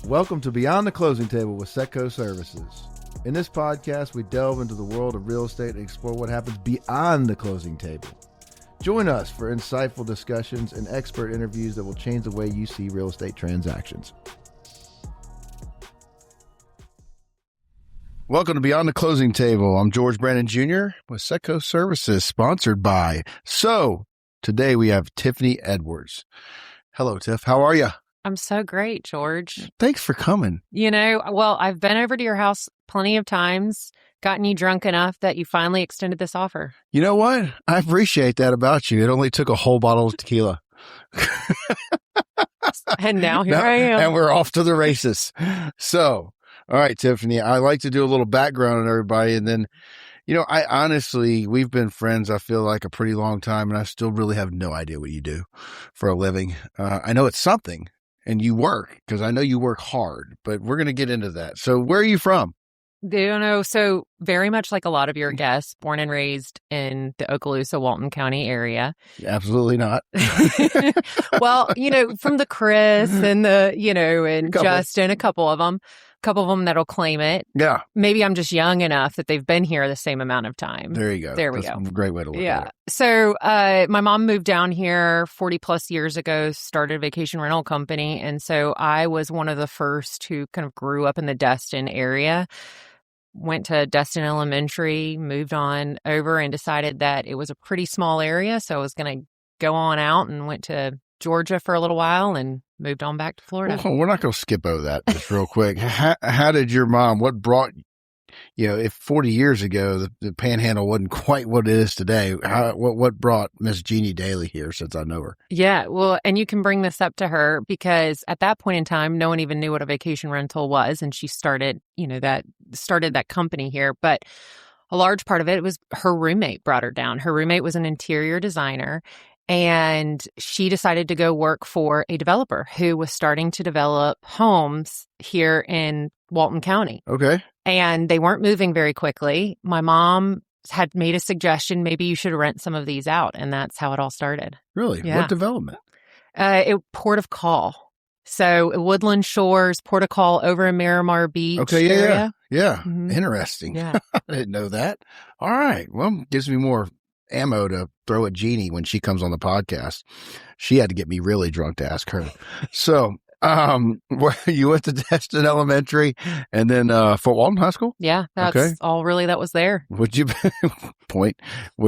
Welcome to Beyond the Closing Table with Setco Services. In this podcast, we delve into the world of real estate and explore what happens beyond the closing table. Join us for insightful discussions and expert interviews that will change the way you see real estate transactions. Welcome to Beyond the Closing Table. I'm George Brandon Jr. with Setco Services, sponsored by. So, today we have Tiffany Edwards. Hello, Tiff. How are you? I'm so great, George. Thanks for coming. Well, I've been over to your house plenty of times, gotten you drunk enough that you finally extended this offer. You know what? I appreciate that about you. It only took a whole bottle of tequila. And now here I am. And we're off to the races. So, all right, Tiffany, I like to do a little background on everybody. And then, I honestly, we've been friends, I feel like, a pretty long time, and I still really have no idea what you do for a living. I know it's something. And you work, because I know you work hard, but we're going to get into that. So where are you from? So very much like a lot of your guests, born and raised in the Okaloosa, Walton County area. Absolutely not. Well, from the Chris and and Justin, a couple of them that'll claim it. Yeah. Maybe I'm just young enough that they've been here the same amount of time. There you go. There we That's go. A great way to look at it. So my mom moved down here 40 plus years ago, started a vacation rental company. And so I was one of the first who kind of grew up in the Destin area. Went to Destin Elementary, moved on over and decided that it was a pretty small area. So I was going to go on out and went to Georgia for a little while and moved on back to Florida. Well, we're not going to skip over that just real quick. How did your mom, what brought, if 40 years ago, the Panhandle wasn't quite what it is today, what brought Miss Jeannie Daly here since I know her? Yeah, well, and you can bring this up to her because at that point in time, no one even knew what a vacation rental was. And she started that company here. But a large part of it was her roommate brought her down. Her roommate was an interior designer. And she decided to go work for a developer who was starting to develop homes here in Walton County. Okay. And they weren't moving very quickly. My mom had made a suggestion, maybe you should rent some of these out. And that's how it all started. Really? Yeah. What development? Port of Call. So Woodland Shores, Port of Call over in Miramar Beach. Okay, area. Yeah. Mm-hmm. Interesting. Yeah. I didn't know that. All right. Well, gives me more ammo to throw at Jeannie when she comes on the podcast. She had to get me really drunk to ask her. So, you went to Destin Elementary and then Fort Walton High School? Yeah, that's all really that was there. Did you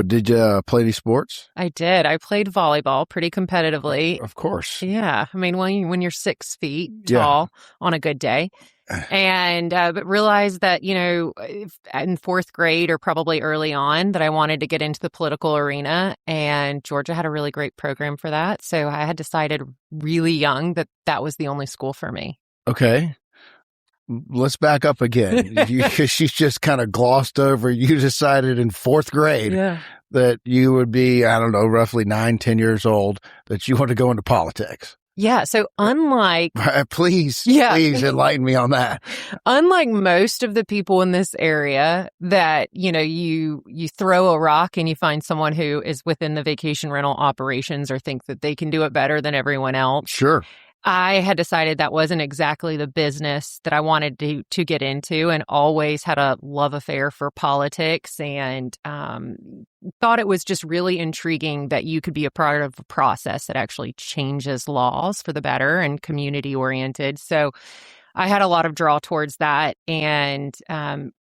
did you play any sports? I did. I played volleyball pretty competitively. Of course. Yeah. I mean, when you're 6 feet tall on a good day. And but realized that, in fourth grade or probably early on that I wanted to get into the political arena, and Georgia had a really great program for that. So I had decided really young that was the only school for me. Okay. Let's back up again. Because she's just kind of glossed over. You decided in fourth grade that you would be, I don't know, roughly 9-10 years old, that you want to go into politics. Yeah. So unlike... Please enlighten me on that. Unlike most of the people in this area that, you throw a rock and you find someone who is within the vacation rental operations or think that they can do it better than everyone else. Sure. I had decided that wasn't exactly the business that I wanted to get into, and always had a love affair for politics, and thought it was just really intriguing that you could be a part of a process that actually changes laws for the better and community oriented. So I had a lot of draw towards that, and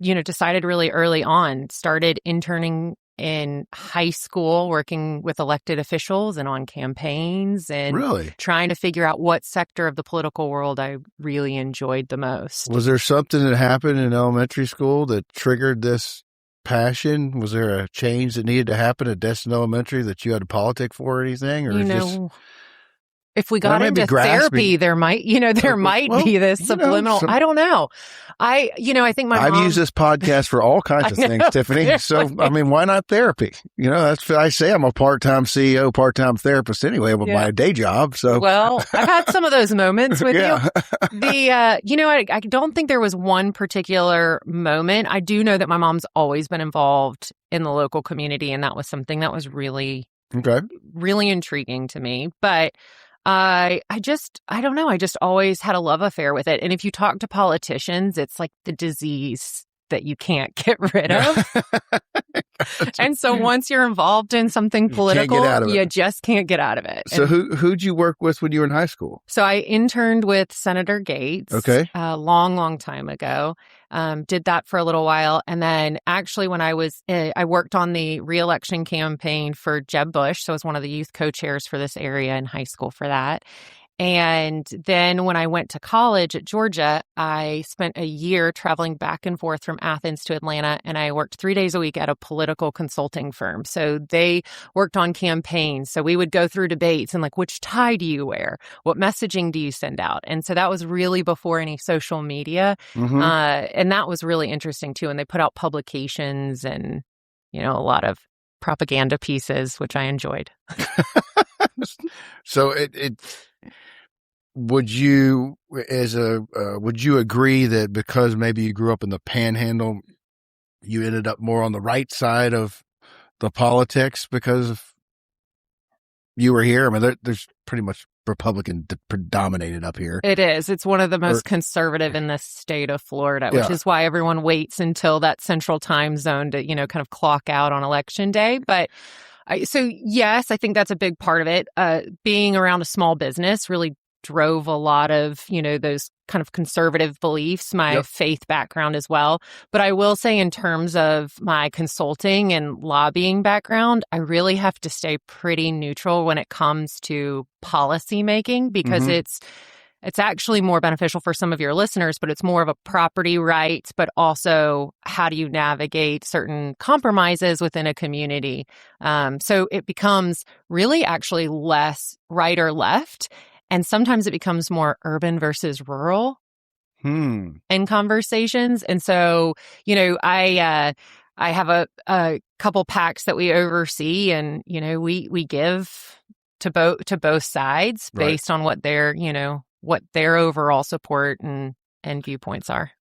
decided really early on, started interning in high school, working with elected officials and on campaigns, and trying to figure out what sector of the political world I really enjoyed the most. Was there something that happened in elementary school that triggered this passion? Was there a change that needed to happen at Destin Elementary that you had to politic for or anything? Or if we got into therapy, there might be this subliminal. I don't know. I think I've used this podcast for all kinds of things, Tiffany. So, why not therapy? That's what I say. I'm a part-time CEO, part-time therapist anyway with my day job. So, well, I've had some of those moments with you. I don't think there was one particular moment. I do know that my mom's always been involved in the local community, and that was something that was really intriguing to me. But I don't know. I just always had a love affair with it. And if you talk to politicians, it's like the disease that you can't get rid of. And so once you're involved in something political, you just can't get out of it. So who'd you work with when you were in high school? So I interned with Senator Gates a long time ago. Did that for a little while. And then actually when I worked on the reelection campaign for Jeb Bush. So I was one of the youth co-chairs for this area in high school for that. And then when I went to college at Georgia, I spent a year traveling back and forth from Athens to Atlanta, and I worked 3 days a week at a political consulting firm. So they worked on campaigns. So we would go through debates and like, which tie do you wear? What messaging do you send out? And so that was really before any social media. And that was really interesting too. And they put out publications and, a lot of propaganda pieces, which I enjoyed. So would you agree that because maybe you grew up in the Panhandle, you ended up more on the right side of the politics because you were here? I mean, there's pretty much Republican predominated up here. It is. It's one of the most conservative in the state of Florida, which is why everyone waits until that central time zone to, kind of clock out on election day. But so yes, I think that's a big part of it. Being around a small business really drove a lot of, those kind of conservative beliefs, my faith background as well. But I will say in terms of my consulting and lobbying background, I really have to stay pretty neutral when it comes to policy making because it's actually more beneficial for some of your listeners, but it's more of a property rights, but also how do you navigate certain compromises within a community? So it becomes really actually less right or left. And sometimes it becomes more urban versus rural in conversations. And so, I have a couple PACs that we oversee, and we give to both sides based on what their overall support and viewpoints are.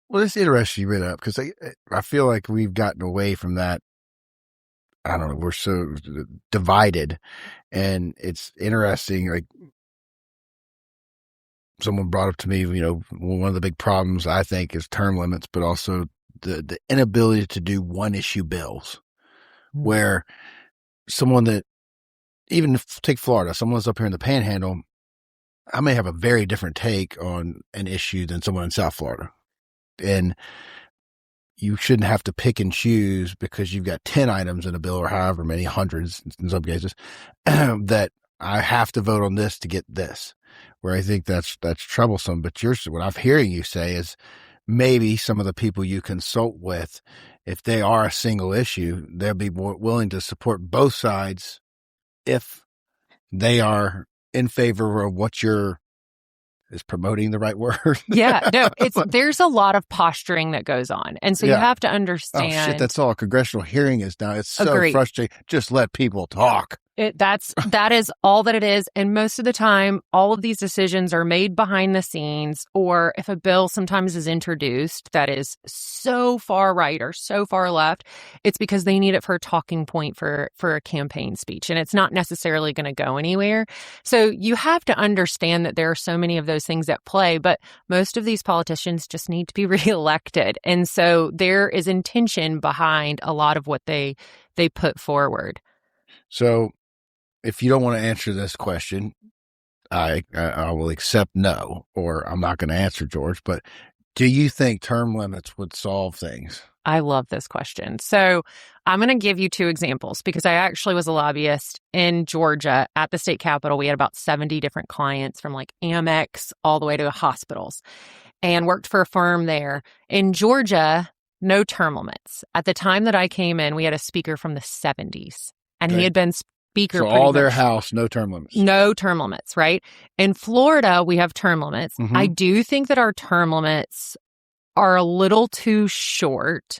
Well, it's interesting you bring it up because I feel like we've gotten away from that. I don't know. We're so divided, and it's interesting. Like, someone brought up to me, one of the big problems I think is term limits, but also the inability to do one issue bills where someone that even take Florida, someone that's up here in the Panhandle, I may have a very different take on an issue than someone in South Florida. And you shouldn't have to pick and choose because you've got 10 items in a bill or however many hundreds in some cases that I have to vote on this to get this. Where I think that's troublesome. But what I'm hearing you say is maybe some of the people you consult with, if they are a single issue, they'll be more willing to support both sides if they are in favor of what is promoting the right word? Yeah, no, there's a lot of posturing that goes on. And so you have to understand. Oh shit, that's all a congressional hearing is now. It's so frustrating. Just let people talk. That is all that it is. And most of the time, all of these decisions are made behind the scenes, or if a bill sometimes is introduced that is so far right or so far left, it's because they need it for a talking point for a campaign speech. And it's not necessarily going to go anywhere. So you have to understand that there are so many of those things at play, but most of these politicians just need to be reelected. And so there is intention behind a lot of what they put forward. So if you don't want to answer this question, I will accept no, or I'm not going to answer, George. But do you think term limits would solve things? I love this question. So I'm going to give you two examples because I actually was a lobbyist in Georgia at the state capitol. We had about 70 different clients from like Amex all the way to hospitals and worked for a firm there. In Georgia, no term limits. At the time that I came in, we had a speaker from the 70s and he had been speaker. So all their house, no term limits. No term limits, right? In Florida, we have term limits. I do think that our term limits are a little too short.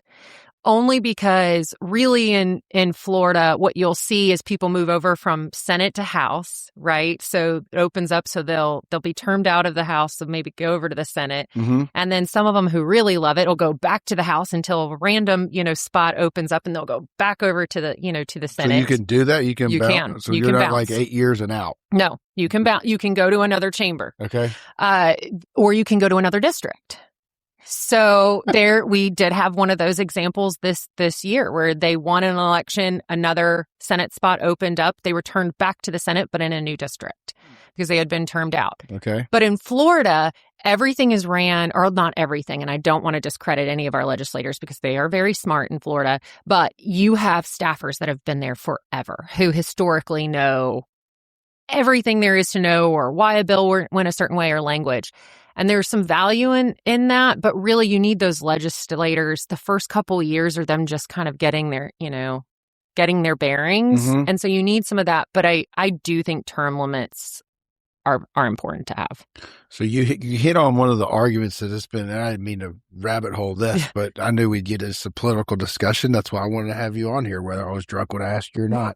only because really in Florida, what you'll see is people move over from Senate to House, right? So it opens up, so they'll be termed out of the House, so maybe go over to the Senate. Mm-hmm. And then some of them who really love it will go back to the House until a random, spot opens up and they'll go back over to the, to the Senate. So you can do that? You can bounce? Can. So you you're can not bounce. like 8 years and out? No, you can bounce. You can go to another chamber. Okay. Or you can go to another district. So we did have one of those examples this year where they won an election, another Senate spot opened up. They returned back to the Senate, but in a new district because they had been termed out. Okay. But in Florida, everything is ran, or not everything, and I don't want to discredit any of our legislators because they are very smart in Florida, but you have staffers that have been there forever who historically know everything there is to know or why a bill went a certain way or language. And there's some value in that, but really you need those legislators. The first couple of years are them just kind of getting their bearings. Mm-hmm. And so you need some of that. But I do think term limits are important to have. So you hit on one of the arguments that has been, and I didn't mean to rabbit hole this, but I knew we'd get into a political discussion. That's why I wanted to have you on here, whether I was drunk when I asked you or not.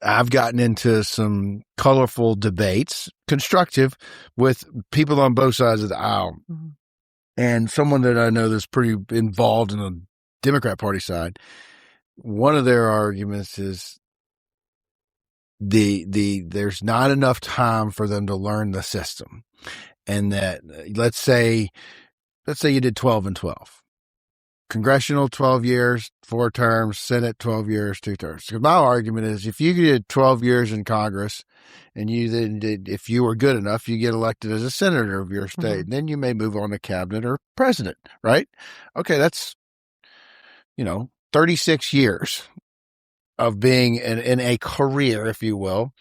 I've gotten into some colorful debates, constructive, with people on both sides of the aisle. Mm-hmm. And someone that I know that's pretty involved in the Democrat Party side, one of their arguments is there's not enough time for them to learn the system. And that, let's say you did 12 and 12. Congressional, 12 years, 4 terms, Senate, 12 years, 2 terms. So my argument is if you did 12 years in Congress and you then if you were good enough, you get elected as a senator of your state, mm-hmm. then you may move on to cabinet or president, right? Okay, that's, 36 years of being in a career, if you will.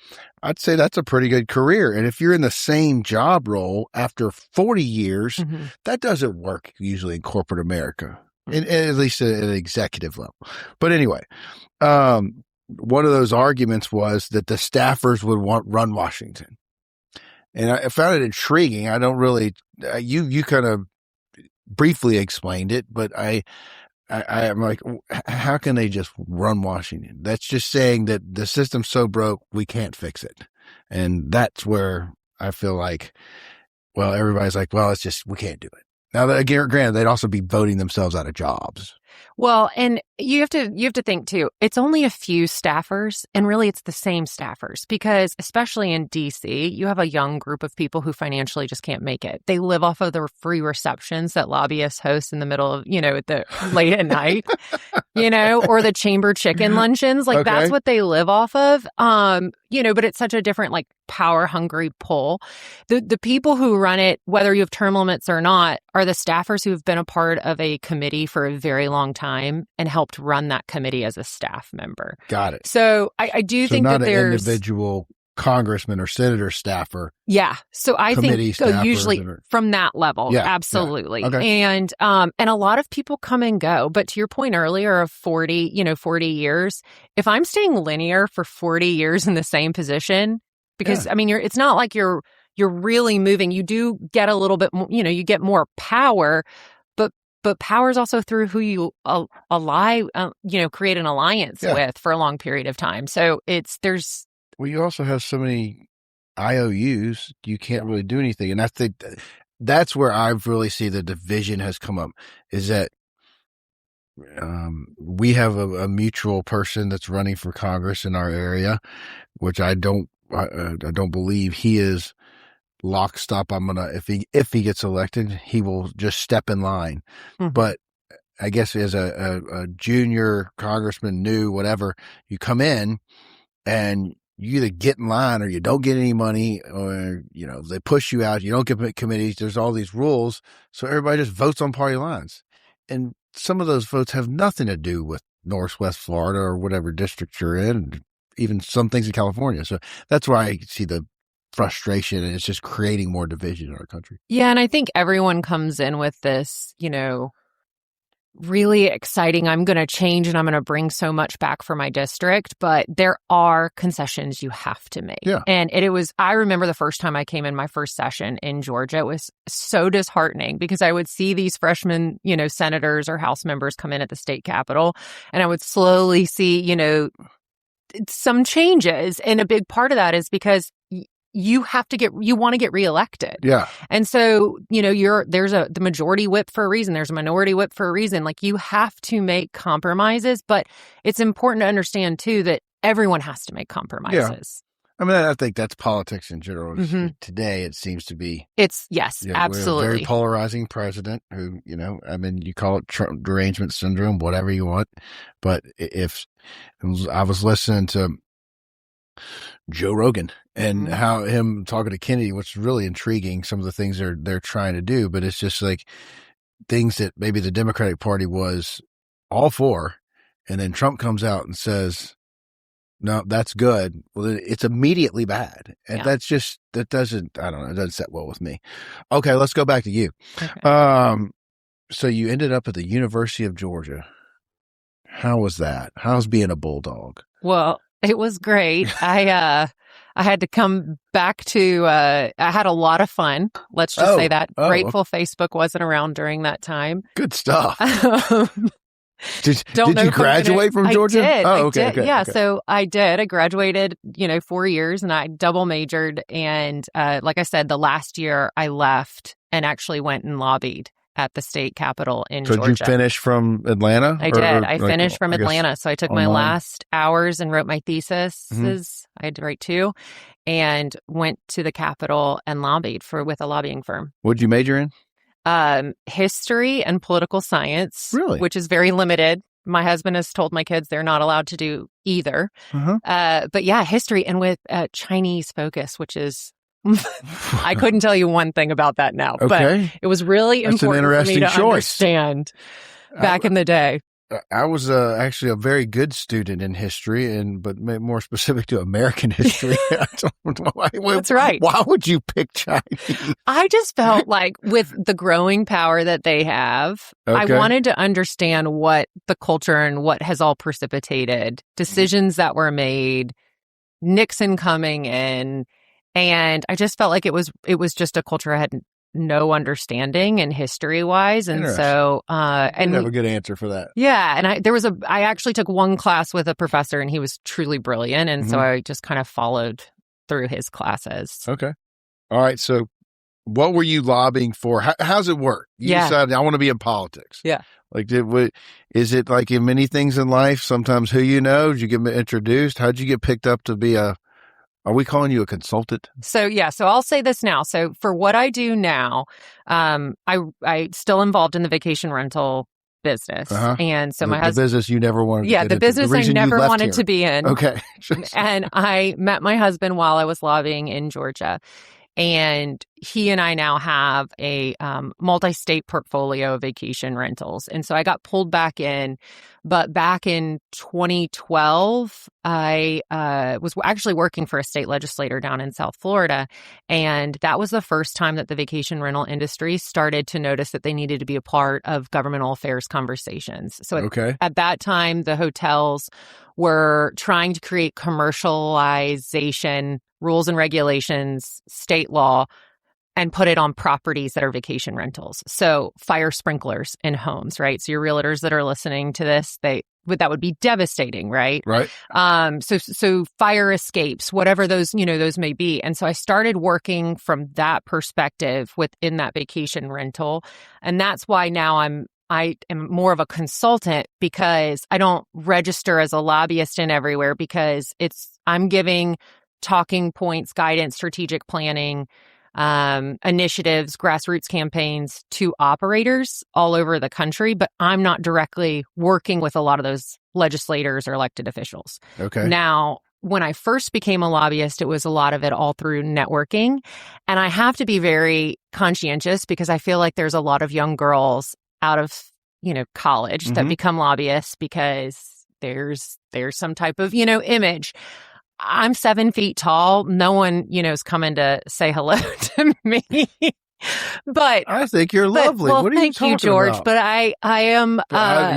I'd say that's a pretty good career. And if you're in the same job role after 40 years, mm-hmm. that doesn't work usually in corporate America. At least at an executive level. But anyway, one of those arguments was that the staffers would run Washington. And I found it intriguing. I don't really, you kind of briefly explained it, but I'm like, how can they just run Washington? That's just saying that the system's so broke, we can't fix it. And that's where I feel like, well, everybody's like, well, we can't do it. Now, granted, they'd also be voting themselves out of jobs. Well, and you have to think too, it's only a few staffers, and really it's the same staffers, because especially in DC, you have a young group of people who financially just can't make it. They live off of the free receptions that lobbyists host in the middle of, late at night, or the chamber chicken luncheons. Like, okay. That's what they live off of. But it's such a different, like, power hungry pull. The people who run it, whether you have term limits or not, are the staffers who've been a part of a committee for a very long time and helped run that committee as a staff member. Got it. So I do think that there's not an individual congressman or senator staffer. Yeah. So I think usually from that level. Yeah, absolutely. Yeah. Okay. And a lot of people come and go. But to your point earlier of 40 years, if I'm staying linear for 40 years in the same position, because it's not like you're really moving. You do get a little bit more, you get more power, but power is also through who you create an alliance with for a long period of time. So well, you also have so many IOUs, you can't really do anything. And that's where I really see the division has come up, is that we have a mutual person that's running for Congress in our area, which I don't believe he is lock stop. If he gets elected, he will just step in line. Mm-hmm. But I guess as a junior congressman, new, whatever, you come in and you either get in line or you don't get any money, or, they push you out. You don't get committees. There's all these rules. So everybody just votes on party lines. And some of those votes have nothing to do with Northwest Florida or whatever district you're in, even some things in California. So that's why I see the frustration, and it's just creating more division in our country. Yeah. And I think everyone comes in with this, really exciting. I'm going to change and I'm going to bring so much back for my district, but there are concessions you have to make. Yeah. And I remember the first time I came in my first session in Georgia, it was so disheartening because I would see these freshmen, senators or House members come in at the state capitol, and I would slowly see, some changes. And a big part of that is because you want to get reelected. Yeah. And so, there's the majority whip for a reason. There's a minority whip for a reason. Like, you have to make compromises, but it's important to understand too that everyone has to make compromises. I mean, I think that's politics in general. Mm-hmm. Today, it seems to be. Yes, absolutely. We have a very polarizing president who, you call it Trump derangement syndrome, whatever you want. But I was listening to Joe Rogan and how him talking to Kennedy, which is really intriguing, some of the things they're trying to do, but it's just like things that maybe the Democratic Party was all for, and then Trump comes out and says, no, that's good. Well, it's immediately bad. And that doesn't, I don't know, it doesn't set well with me. Okay, let's go back to you. Okay. So you ended up at the University of Georgia. How was that? How's being a Bulldog? Well, it was great. I had to come back to, I had a lot of fun. Let's just say that. Grateful Facebook wasn't around during that time. Good stuff. Did you graduate from Georgia? I did. Yeah. Okay. So I did. I graduated, 4 years, and I double majored. And like I said, the last year I left and actually went and lobbied at the state capitol in Georgia. So did you finish from Atlanta? I did. I finished from Atlanta. So I took my last hours and wrote my thesis. I had to write 2, and went to the capitol and lobbied with a lobbying firm. What did you major in? History and political science. Really? Which is very limited. My husband has told my kids they're not allowed to do either. But yeah, history, and with Chinese focus, which is I couldn't tell you one thing about that now, but it was really important for me to understand back in the day. I was actually a very good student in history, but more specific to American history. That's right. Why would you pick Chinese? I just felt like with the growing power that they have, I wanted to understand what the culture and what has all precipitated decisions that were made, Nixon coming in. And I just felt like it was just a culture I had no understanding in history-wise. And so... I didn't have a good answer for that. Yeah. And I actually took one class with a professor, and he was truly brilliant. And so I just kind of followed through his classes. Okay. All right. So what were you lobbying for? How's it work? You decided, I want to be in politics. Yeah. Like, is it like in many things in life, sometimes who you know? Did you get introduced? How'd you get picked up to be are we calling you a consultant? So I'll say this now. So for what I do now, I still involved in the vacation rental business. And so my husband, the business you never wanted to get the business I never wanted to be in. Okay. And I met my husband while I was lobbying in Georgia. And he and I now have a multi-state portfolio of vacation rentals. And so I got pulled back in. But back in 2012, I was actually working for a state legislator down in South Florida. And that was the first time that the vacation rental industry started to notice that they needed to be a part of governmental affairs conversations. So at that time, the hotels were trying to create commercialization rules and regulations, state law, and put it on properties that are vacation rentals. So fire sprinklers in homes, right? So your realtors that are listening to this, that would be devastating, right? Right. So fire escapes, whatever those may be. And so I started working from that perspective within that vacation rental. And that's why now I am more of a consultant, because I don't register as a lobbyist in everywhere, because I'm giving talking points, guidance, strategic planning, initiatives, grassroots campaigns to operators all over the country, but I'm not directly working with a lot of those legislators or elected officials. Okay. Now, when I first became a lobbyist, it was a lot of it all through networking. And I have to be very conscientious, because I feel like there's a lot of young girls out of, college that become lobbyists because there's some type of, image. I'm 7 feet tall. No one, is coming to say hello to me. But I think you're lovely. Well, what are you thank talking you, George. about? But I am.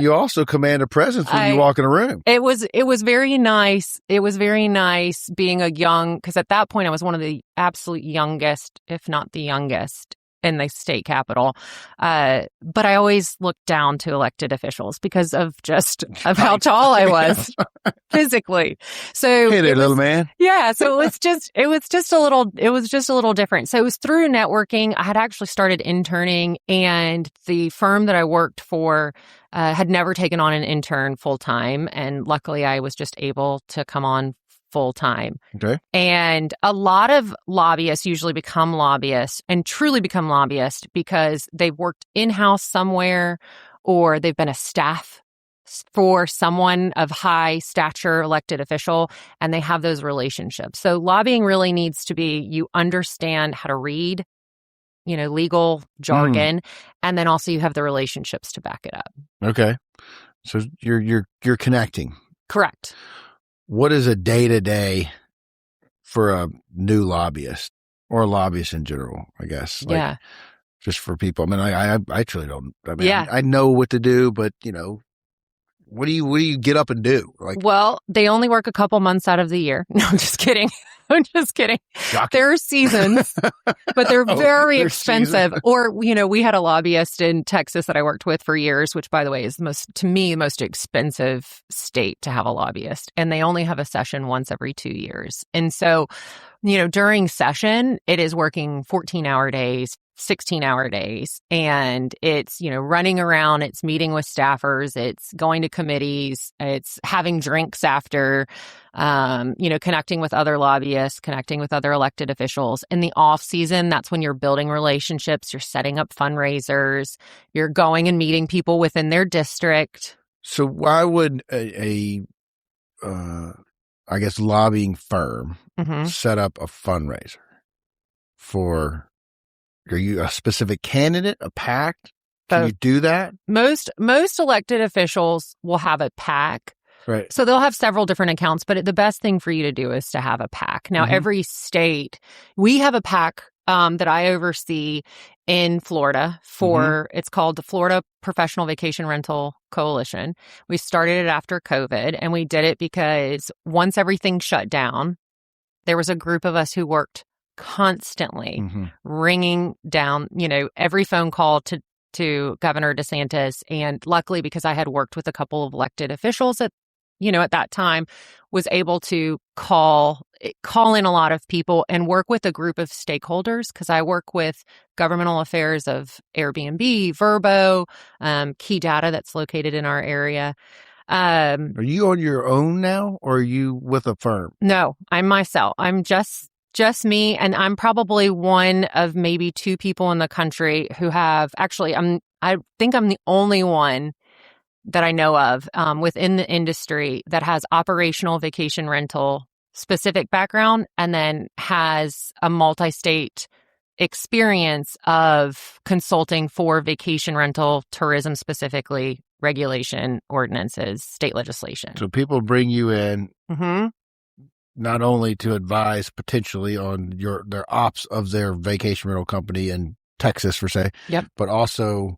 You also command a presence when you walk in a room. It was very nice. It was very nice being because at that point I was one of the absolute youngest, if not the youngest, in the state capitol. But I always looked down to elected officials because of how tall I was physically. So hey there, little man. Yeah. So it was just a little different. So it was through networking. I had actually started interning, and the firm that I worked for had never taken on an intern full time. And luckily I was just able to come on full time. Okay. And a lot of lobbyists usually become lobbyists and truly become lobbyists because they've worked in-house somewhere, or they've been a staff for someone of high stature, elected official, and they have those relationships. So lobbying really needs to be, you understand how to read, legal jargon, and then also you have the relationships to back it up. Okay. So you're connecting. Correct. What is a day-to-day for a new lobbyist, or a lobbyist in general, I guess? Yeah. Just for people. I mean, I truly don't. I mean, yeah. I know what to do, but what do you get up and do? Well, they only work a couple months out of the year. No, I'm just kidding. I'm just kidding. Shocking. There are seasons, but they're very expensive. Or, we had a lobbyist in Texas that I worked with for years, which, by the way, is to me, the most expensive state to have a lobbyist. And they only have a session once every 2 years. And so, during session, it is working 14-hour days, 16-hour days. And it's, running around, it's meeting with staffers, it's going to committees, it's having drinks after, connecting with other lobbyists, connecting with other elected officials. In the off season, that's when you're building relationships, you're setting up fundraisers, you're going and meeting people within their district. So why would I guess, lobbying firm set up a fundraiser for? Are you a specific candidate, a PAC? Can you do that? Most elected officials will have a PAC. Right. So they'll have several different accounts, but the best thing for you to do is to have a PAC. Now, every state, we have a PAC that I oversee in Florida it's called the Florida Professional Vacation Rental Coalition. We started it after COVID, and we did it because once everything shut down, there was a group of us who worked constantly ringing down, every phone call to Governor DeSantis. And luckily, because I had worked with a couple of elected officials at that time, was able to call in a lot of people and work with a group of stakeholders, because I work with governmental affairs of Airbnb, Vrbo, key data that's located in our area. Are you on your own now, or are you with a firm? No, I'm myself. I'm just me, and I'm probably one of maybe 2 people in the country who have I think I'm the only one that I know of within the industry that has operational vacation rental specific background, and then has a multi-state experience of consulting for vacation rental, tourism specifically, regulation, ordinances, state legislation. So people bring you in not only to advise potentially on their ops of their vacation rental company in Texas, for say, but also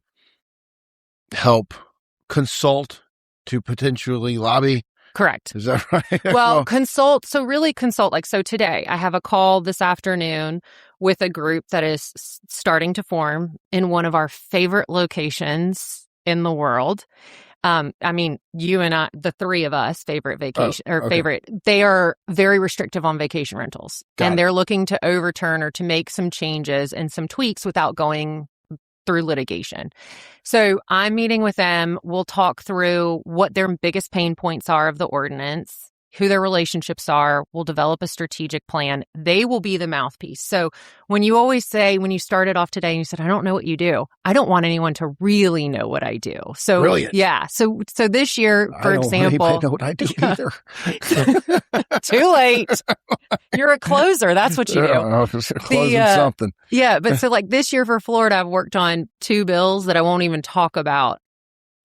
help consult to potentially lobby. Correct. Is that right? Well, consult. So really consult. So today I have a call this afternoon with a group that is starting to form in one of our favorite locations in the world. I mean, you and I, the 3 of us, favorite vacation favorite, they are very restrictive on vacation rentals. They're looking to overturn or to make some changes and some tweaks without going through litigation. So I'm meeting with them. We'll talk through what their biggest pain points are of the ordinance, who their relationships are. We'll develop a strategic plan. They will be the mouthpiece. So when you always say, when you started off today and you said, I don't know what you do, I don't want anyone to really know what I do. So brilliant. Yeah. So this year, for example, I don't know what I do either. Too late. You're a closer. That's what you do. Closing something. Yeah. But so this year for Florida, I've worked on 2 bills that I won't even talk about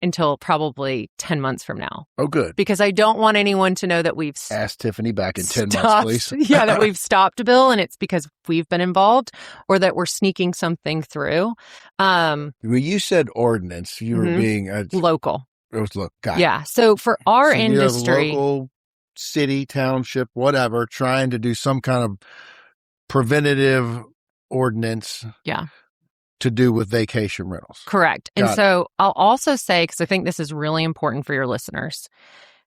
until probably 10 months from now. Oh, good. Because I don't want anyone to know that we've Ask Tiffany back in 10 months, please. Yeah, that we've stopped a bill and it's because we've been involved or that we're sneaking something through. When you said ordinance, you were being local. It was Yeah. So for our industry, local city, township, whatever, trying to do some kind of preventative ordinance. Yeah. To do with vacation rentals. Correct. And so I'll also say, because I think this is really important for your listeners,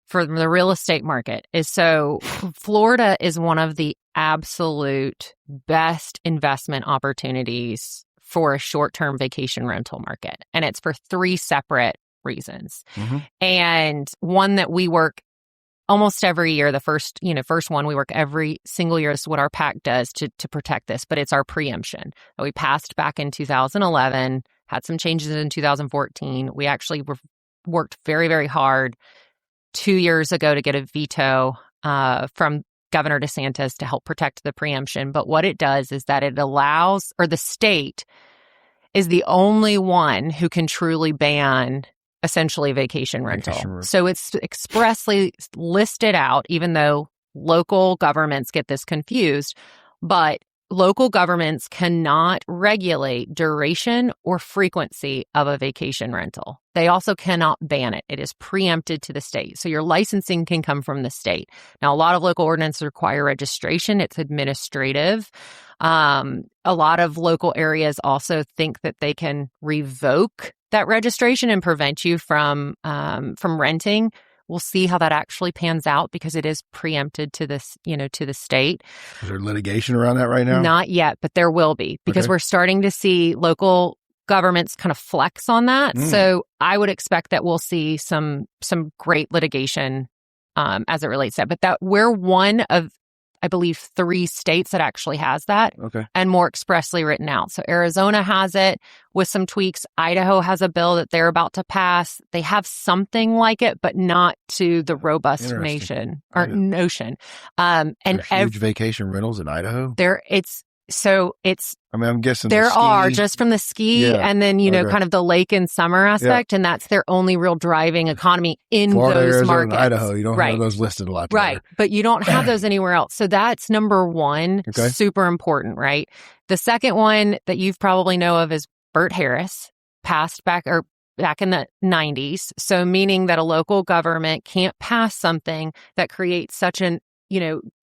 for the real estate market, is so Florida is one of the absolute best investment opportunities for a short-term vacation rental market. And it's for 3 separate reasons. And one that we work almost every year, the first one we work every single year. This is what our PAC does to protect this, but it's our preemption that we passed back in 2011, had some changes in 2014. We actually worked very, very hard 2 years ago to get a veto from Governor DeSantis to help protect the preemption. But what it does is that it allows, or the state is the only one who can truly ban essentially vacation rental. So it's expressly listed out, even though local governments get this confused, but local governments cannot regulate duration or frequency of a vacation rental. They also cannot ban it. It is preempted to the state. So your licensing can come from the state. Now, a lot of local ordinances require registration. It's administrative. A lot of local areas also think that they can revoke that registration and prevent you from renting. We'll see how that actually pans out because it is preempted to this, to the state. Is there litigation around that right now? Not yet, but there will be because we're starting to see local governments kind of flex on that. So I would expect that we'll see some great litigation as it relates to that. But that we're one of, I believe, 3 states that actually has that and more expressly written out. So Arizona has it with some tweaks. Idaho has a bill that they're about to pass. They have something like it, but not to the robust notion. And huge vacation rentals in Idaho? I'm guessing there are just from the ski and then, kind of the lake and summer aspect. And that's their only real driving economy in Florida, those Arizona, markets. And Idaho, you don't have those listed a lot. Right. But you don't have those anywhere else. So that's number 1, super important, right? The second one that you've probably know of is Bert Harris, passed back in the 90s. So meaning that a local government can't pass something that creates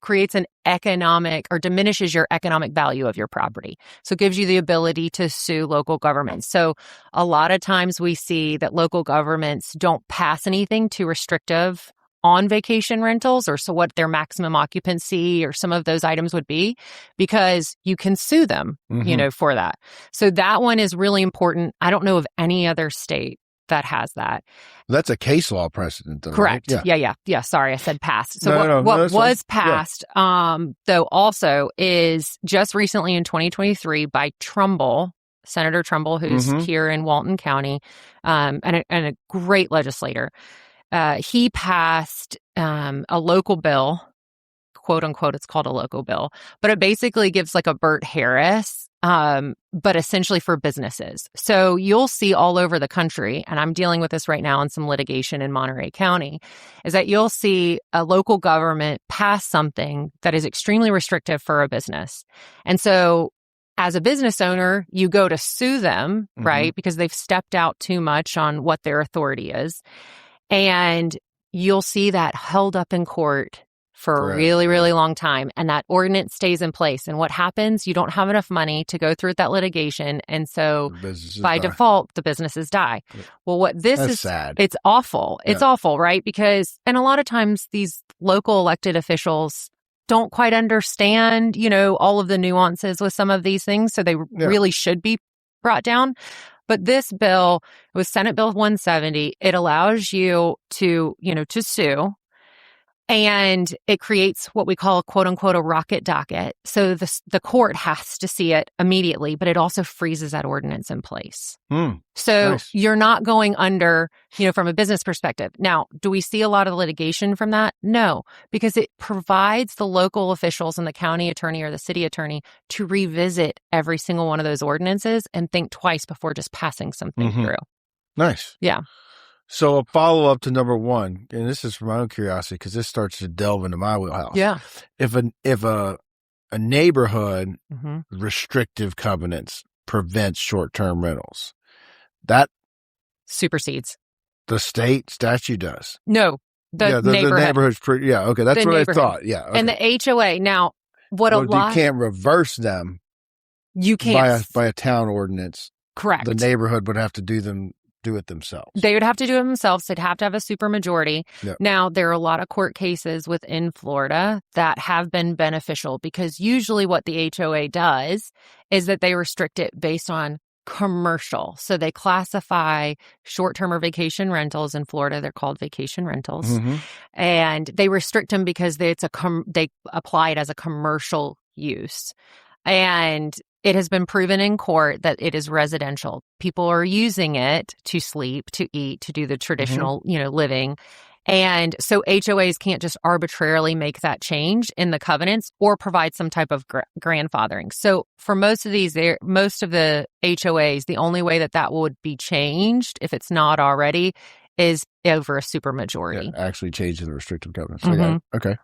creates an economic or diminishes your economic value of your property. So it gives you the ability to sue local governments. So a lot of times we see that local governments don't pass anything too restrictive on vacation rentals or so what their maximum occupancy or some of those items would be because you can sue them, for that. So that one is really important. I don't know of any other state that has that. That's a case law precedent, though. Correct. Right? Yeah. Sorry, I said passed. So what was passed, though, also is just recently in 2023 by Senator Trumbull, who's here in Walton County, and a great legislator. He passed a local bill, quote unquote. It's called a local bill, but it basically gives like a Bert Harris. But essentially for businesses. So you'll see all over the country, and I'm dealing with this right now in some litigation in Monterey County, is that you'll see a local government pass something that is extremely restrictive for a business. And so as a business owner, you go to sue them, right? Because they've stepped out too much on what their authority is. And you'll see that held up in court for a really, really long time. And that ordinance stays in place. And what happens? You don't have enough money to go through that litigation. And so by default, the businesses die. Well, That's sad. It's awful. It's awful, right? Because, and a lot of times these local elected officials don't quite understand, all of the nuances with some of these things. So they really should be brought down. But this bill was Senate Bill 170. It allows you to sue. And it creates what we call, quote unquote, a rocket docket. So the court has to see it immediately, but it also freezes that ordinance in place. So you're not going under, from a business perspective. Now, do we see a lot of litigation from that? No, because it provides the local officials and the county attorney or the city attorney to revisit every single one of those ordinances and think twice before just passing something through. Nice. Yeah. So a follow up to number one, and this is from my own curiosity because this starts to delve into my wheelhouse. Yeah. If a neighborhood Mm-hmm. restrictive covenants prevents short term rentals, that Supersedes. the state statute does. No, the the neighborhood. neighborhood's pretty. Yeah, okay, that's The what I neighborhood. thought. Yeah, okay. And the HOA. Now, what a Well, lot you can't reverse them you can't by a town ordinance. correct. The neighborhood would have to do it themselves. They would have to do it themselves. They'd have to have a supermajority. Yep. Now, there are a lot of court cases within Florida that have been beneficial because usually what the HOA does is that they restrict it based on commercial. So they classify short-term or vacation rentals in Florida. They're called vacation rentals. Mm-hmm. And they restrict them because they apply it as a commercial use. And it has been proven in court that it is residential. People are using it to sleep, to eat, to do the traditional, living. And so HOAs can't just arbitrarily make that change in the covenants or provide some type of grandfathering. So for most of the HOAs, the only way that would be changed, if it's not already, is over a supermajority. Yeah, actually changing the restrictive covenants. Mm-hmm. Okay.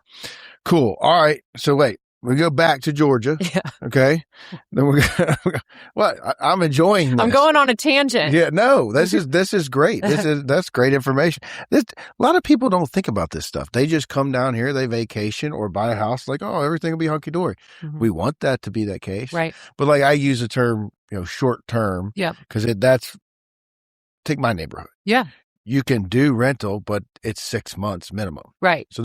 Cool. All right. So wait. We go back to Georgia. Yeah. Okay. Then what? I'm enjoying this. I'm going on a tangent. Yeah. No, this is great. That's great information. A lot of people don't think about this stuff. They just come down here, they vacation or buy a house like, oh, everything will be hunky dory. Mm-hmm. We want that to be that case. Right. But like I use the term, short term. Yeah. Because take my neighborhood. Yeah. You can do rental, but it's 6 months minimum. Right. So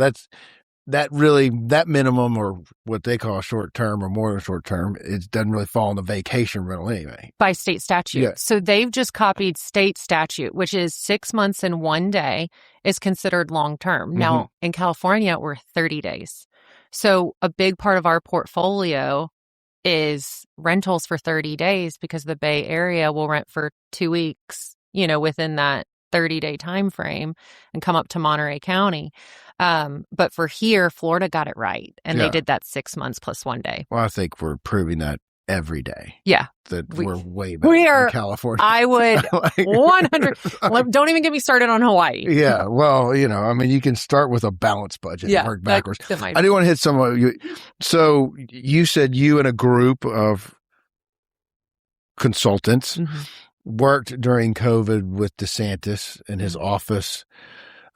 that minimum or what they call short term or more than short term, it doesn't really fall in the vacation rental anyway. By state statute. Yeah. So they've just copied state statute, which is 6 months and 1 day is considered long term. Mm-hmm. Now, in California, we're 30 days. So a big part of our portfolio is rentals for 30 days because the Bay Area will rent for 2 weeks, within that 30-day time frame and come up to Monterey County. But for here, Florida got it right. And they did that 6 months plus 1 day. Well, I think we're proving that every day. Yeah. That we're way better in California. I would 100. Don't even get me started on Hawaii. Yeah. Well, you can start with a balanced budget and work backwards. I do want to hit some of you. So you said you and a group of consultants worked during COVID with DeSantis in his office.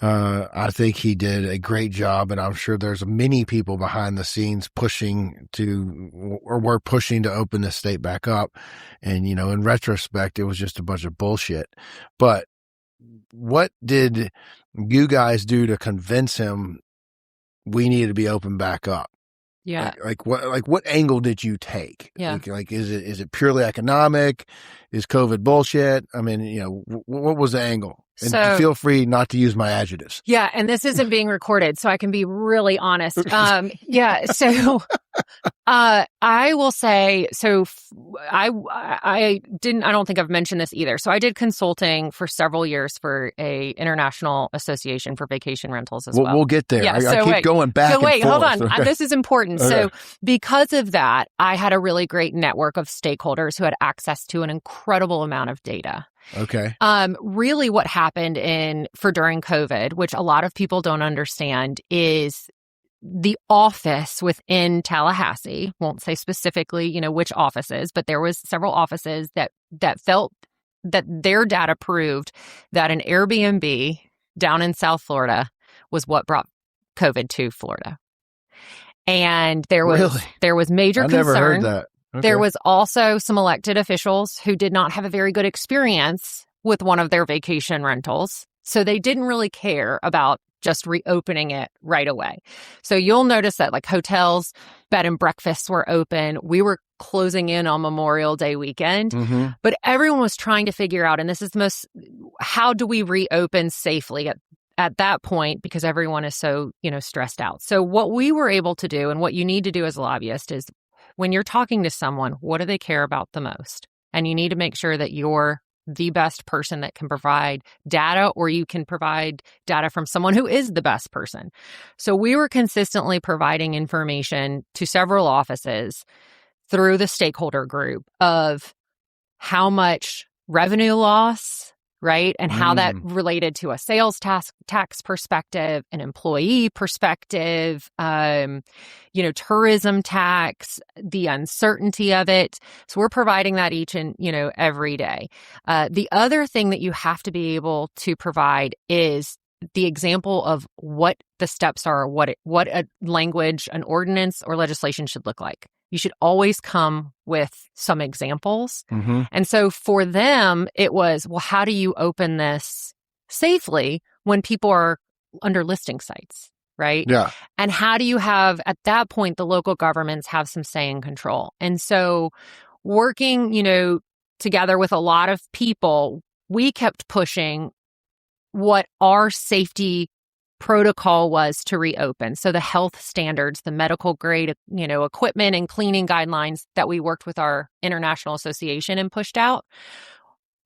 I think he did a great job, and I'm sure there's many people behind the scenes pushing to open the state back up. And, in retrospect, it was just a bunch of bullshit. But what did you guys do to convince him we need to be open back up? Yeah. What angle did you take? Yeah. Is it purely economic? Is COVID bullshit? I mean, what was the angle? And feel free not to use my adjectives. Yeah. And this isn't being recorded, so I can be really honest. Yeah. So, I will say, I don't think I've mentioned this either. So I did consulting for several years for a international association for vacation rentals as well. We'll get there. Yeah, I keep going back and forth. Hold on. Okay. This is important. Okay. So because of that, I had a really great network of stakeholders who had access to an incredible amount of data. Okay. Really what happened during COVID, which a lot of people don't understand, is the office within Tallahassee, won't say specifically, which offices, but there was several offices that felt that their data proved that an Airbnb down in South Florida was what brought COVID to Florida. And there was major concern. I never heard that. Okay. There was also some elected officials who did not have a very good experience with one of their vacation rentals. So they didn't really care about just reopening it right away. So you'll notice that hotels, bed and breakfasts were open. We were closing in on Memorial Day weekend, but everyone was trying to figure out, and this is how do we reopen safely at that point, because everyone is so, stressed out. So what we were able to do, and what you need to do as a lobbyist, is when you're talking to someone, what do they care about the most? And you need to make sure that you're the best person that can provide data, or you can provide data from someone who is the best person. So we were consistently providing information to several offices through the stakeholder group of how much revenue loss right? And how that related to a sales tax perspective, an employee perspective, tourism tax, the uncertainty of it. So we're providing that each and, every day. The other thing that you have to be able to provide is the example of what the steps are, what a language, an ordinance or legislation should look like. You should always come with some examples. Mm-hmm. And so for them, it was, well, how do you open this safely when people are under listing sites, right? Yeah. And how do you have, at that point, the local governments have some say and control? And so working, together with a lot of people, we kept pushing what our safety protocol was to reopen. So the health standards, the medical grade, equipment and cleaning guidelines that we worked with our international association and pushed out.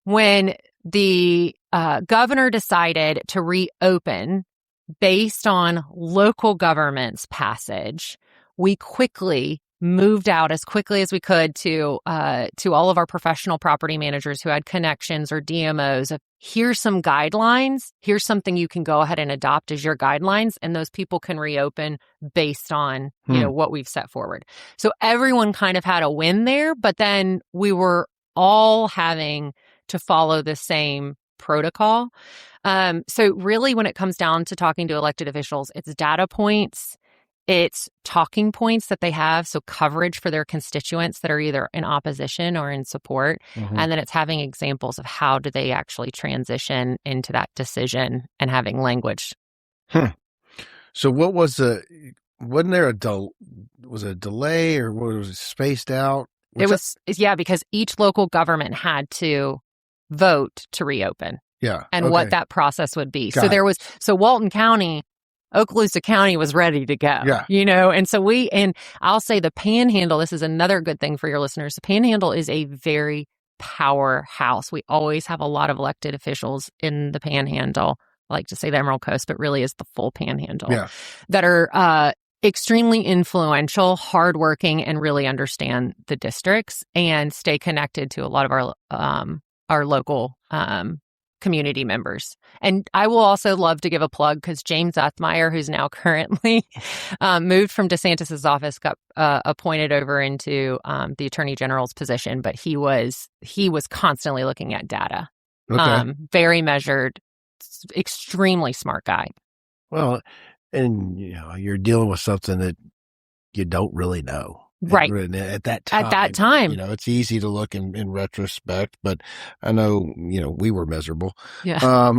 When the governor decided to reopen based on local government's passage, we quickly moved out as quickly as we could to all of our professional property managers who had connections or DMOs of, here's some guidelines, here's something you can go ahead and adopt as your guidelines, and those people can reopen based on, what we've set forward. So everyone kind of had a win there, but then we were all having to follow the same protocol. So really when it comes down to talking to elected officials, it's data points, it's talking points that they have, so coverage for their constituents that are either in opposition or in support. Mm-hmm. And then it's having examples of how do they actually transition into that decision and having language. So what wasn't there was a delay or was it spaced out? Because each local government had to vote to reopen. Yeah. And what that process would be. So Walton County, Okaloosa County was ready to go, and so and I'll say the Panhandle, this is another good thing for your listeners. The Panhandle is a very powerhouse. We always have a lot of elected officials in the Panhandle. I like to say the Emerald Coast, but really is the full Panhandle that are extremely influential, hardworking, and really understand the districts and stay connected to a lot of our local community members. And I will also love to give a plug because James Othmeyer, who's now currently moved from DeSantis's office, got appointed over into the Attorney General's position, but he was constantly looking at data. Okay. Very measured, extremely smart guy. Well, and you're dealing with something that you don't really know. Right. At that time. It's easy to look in retrospect, but I know, we were miserable. Yeah.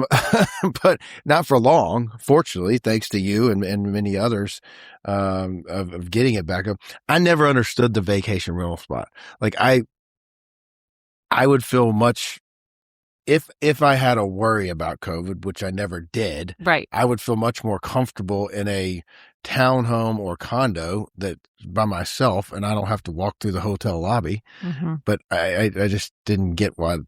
But not for long, fortunately, thanks to you and many others, of getting it back up. I never understood the vacation rental spot. Like I would feel much, if I had a worry about COVID, which I never did, right, I would feel much more comfortable in a townhome or condo that's by myself and I don't have to walk through the hotel lobby. Mm-hmm. But I just didn't get why.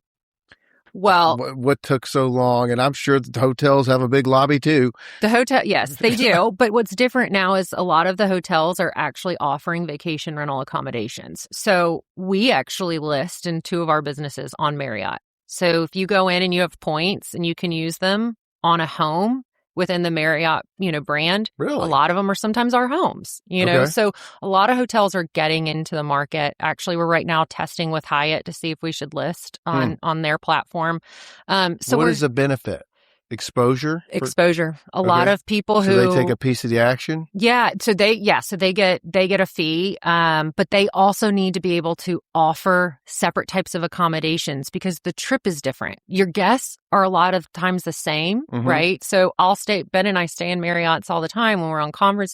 Well, what took so long? And I'm sure the hotels have a big lobby too. The hotel, yes, they do. But what's different now is a lot of the hotels are actually offering vacation rental accommodations. So we actually list in 2 of our businesses on Marriott. So if you go in and you have points and you can use them on a home within the Marriott, brand, really? A lot of them are sometimes our homes, Okay. So a lot of hotels are getting into the market. Actually, we're right now testing with Hyatt to see if we should list on their platform. So what is the benefit? Exposure? A lot of people who they take a piece of the action? Yeah. So they get a fee. But they also need to be able to offer separate types of accommodations because the trip is different. Your guests are a lot of times the same, right? So Ben and I stay in Marriott's all the time when we're on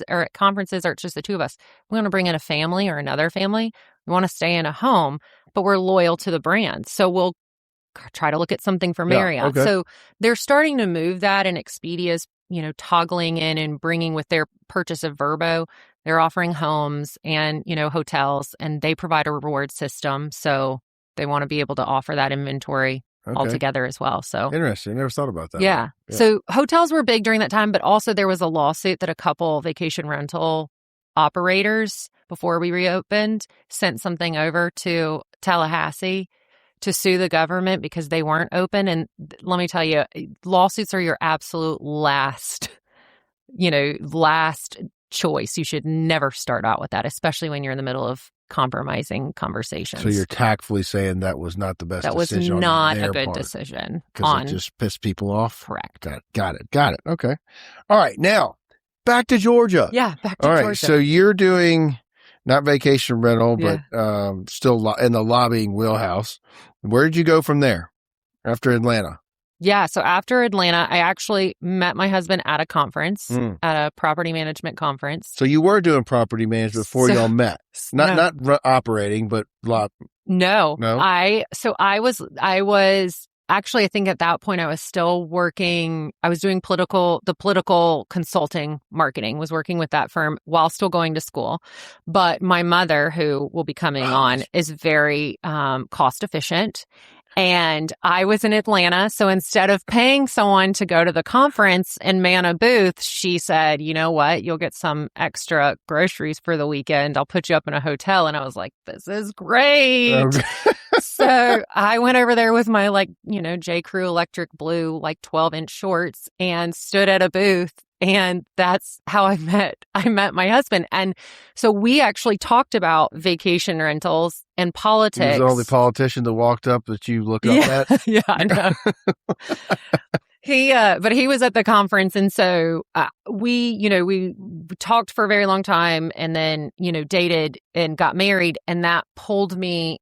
at conferences or it's just the 2 of us. We want to bring in a family or another family. We want to stay in a home, but we're loyal to the brand. So we'll try to look at something for Marriott. Yeah, okay. So they're starting to move that, and Expedia's, toggling in and bringing with their purchase of Vrbo, they're offering homes and, hotels, and they provide a reward system. So they want to be able to offer that inventory altogether as well. So interesting. I never thought about that. Yeah. So hotels were big during that time, but also there was a lawsuit that a couple vacation rental operators, before we reopened, sent something over to Tallahassee to sue the government because they weren't open. And let me tell you, lawsuits are your absolute last choice. You should never start out with that, especially when you're in the middle of compromising conversations. So you're tactfully saying that was not the best that was decision not on their a good part, decision. because it just pissed people off? Correct. Got it. Okay. All right. Now, back to Georgia. Yeah, back to All right. Georgia. So you're doing not vacation rental, but still in the lobbying wheelhouse. Where did you go from there after Atlanta? Yeah. So after Atlanta, I actually met my husband at a conference, at a property management conference. So you were doing property management before y'all met, not operating, but No. No. I was actually, I think at that point I was still working. I was doing the political consulting marketing, was working with that firm while still going to school. But my mother, who will be coming on, is very cost efficient. And I was in Atlanta. So instead of paying someone to go to the conference and man a booth, she said, you know what? You'll get some extra groceries for the weekend. I'll put you up in a hotel. And I was like, this is great. Okay. So I went over there with my J. Crew electric blue, 12-inch shorts and stood at a booth. And that's how I met my husband. And so we actually talked about vacation rentals and politics. He was the only politician that walked up that you looked up at? Yeah, I know. But he was at the conference. And so we talked for a very long time and then, dated and got married. And that pulled me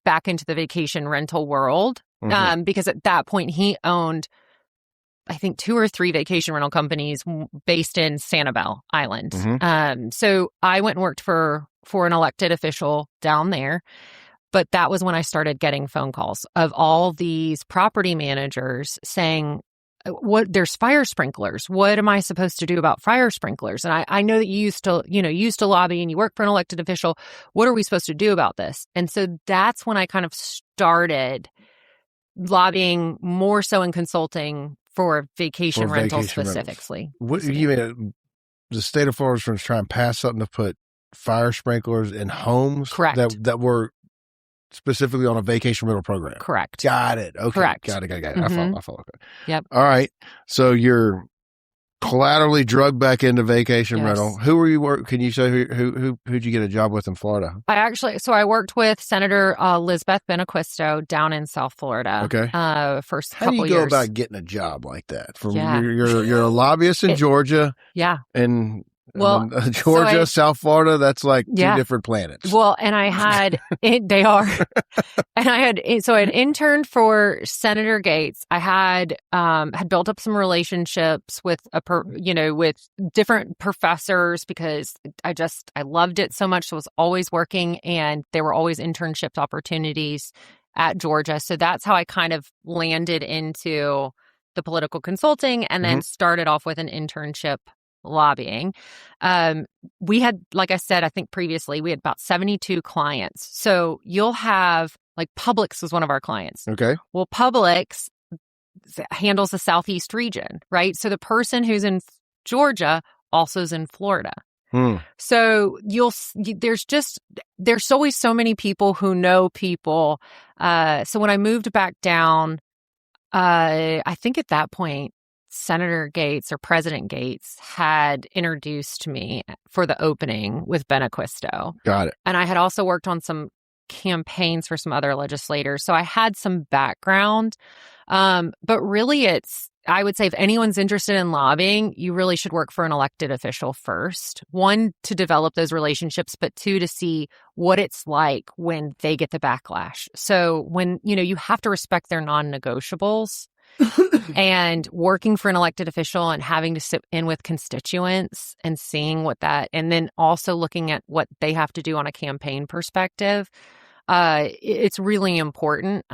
back into the vacation rental world. Because at that point he owned, I think, 2 or 3 vacation rental companies based in Sanibel Island. So I went and worked for an elected official down there. But that was when I started getting phone calls of all these property managers saying, there's fire sprinklers. What am I supposed to do about fire sprinklers? And I know that you used to lobby and you work for an elected official. What are we supposed to do about this? And so that's when I kind of started lobbying more so in consulting for vacation rentals specifically. What you mean? The state of Florida was trying to pass something to put fire sprinklers in homes? Correct. That were specifically on a vacation rental program? Correct. Got it. Okay. Correct. Got it. I follow. Okay. Yep. All right. So you're collaterally drugged back into vacation rental. Who were you Can you say who'd you get a job with in Florida? I worked with Senator Lizbeth Benaquisto down in South Florida. Okay. For a couple years. How do you go about getting a job like that? You're a lobbyist in Georgia. Yeah. And Georgia, South Florida, that's like 2 different planets. Well, and I had they are. And I had interned for Senator Gates. I had built up some relationships with with different professors because I loved it so much. So I was always working and there were always internship opportunities at Georgia. So that's how I kind of landed into the political consulting and then started off with an internship lobbying. We had, like I said, I think previously, we had about 72 clients. So you'll have, Publix was one of our clients. Okay. Well, Publix handles the Southeast region, right? So the person who's in Georgia also is in Florida. So there's always so many people who know people. So when I moved back down, I think at that point, Senator Gates or President Gates had introduced me for the opening with Benaquisto. Got it. And I had also worked on some campaigns for some other legislators. So I had some background. But really I would say if anyone's interested in lobbying, you really should work for an elected official first. 1, to develop those relationships, but 2, to see what it's like when they get the backlash. So when, you have to respect their non-negotiables. And working for an elected official and having to sit in with constituents and seeing and then also looking at what they have to do on a campaign perspective, it's really important.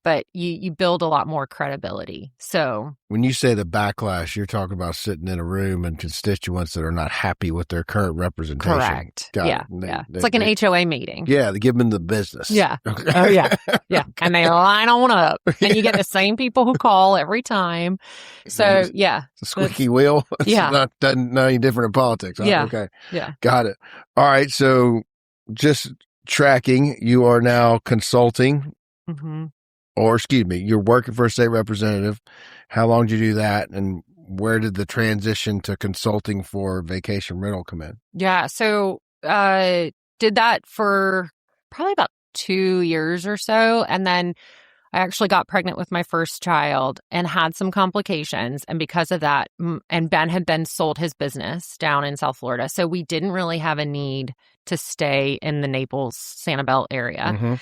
But you build a lot more credibility. So when you say the backlash, you're talking about sitting in a room and constituents that are not happy with their current representation. Correct. Yeah. It's like an HOA meeting. Yeah. They give them the business. Yeah. Okay. Oh, yeah. Yeah. And they line on up and you get the same people who call every time. So, yeah. It's a squeaky wheel. It's not any different in politics. Huh? Yeah. Okay. Yeah. Got it. All right. So just tracking, you are now consulting Mm-hmm. Or, excuse me, you're working for a state representative. How long did you do that? And where did the transition to consulting for vacation rental come in? Yeah. So, did that for probably about 2 years or so. And then I actually got pregnant with my first child and had some complications. And because of that, and Ben had then sold his business down in South Florida. So we didn't really have a need to stay in the Naples, Sanibel area.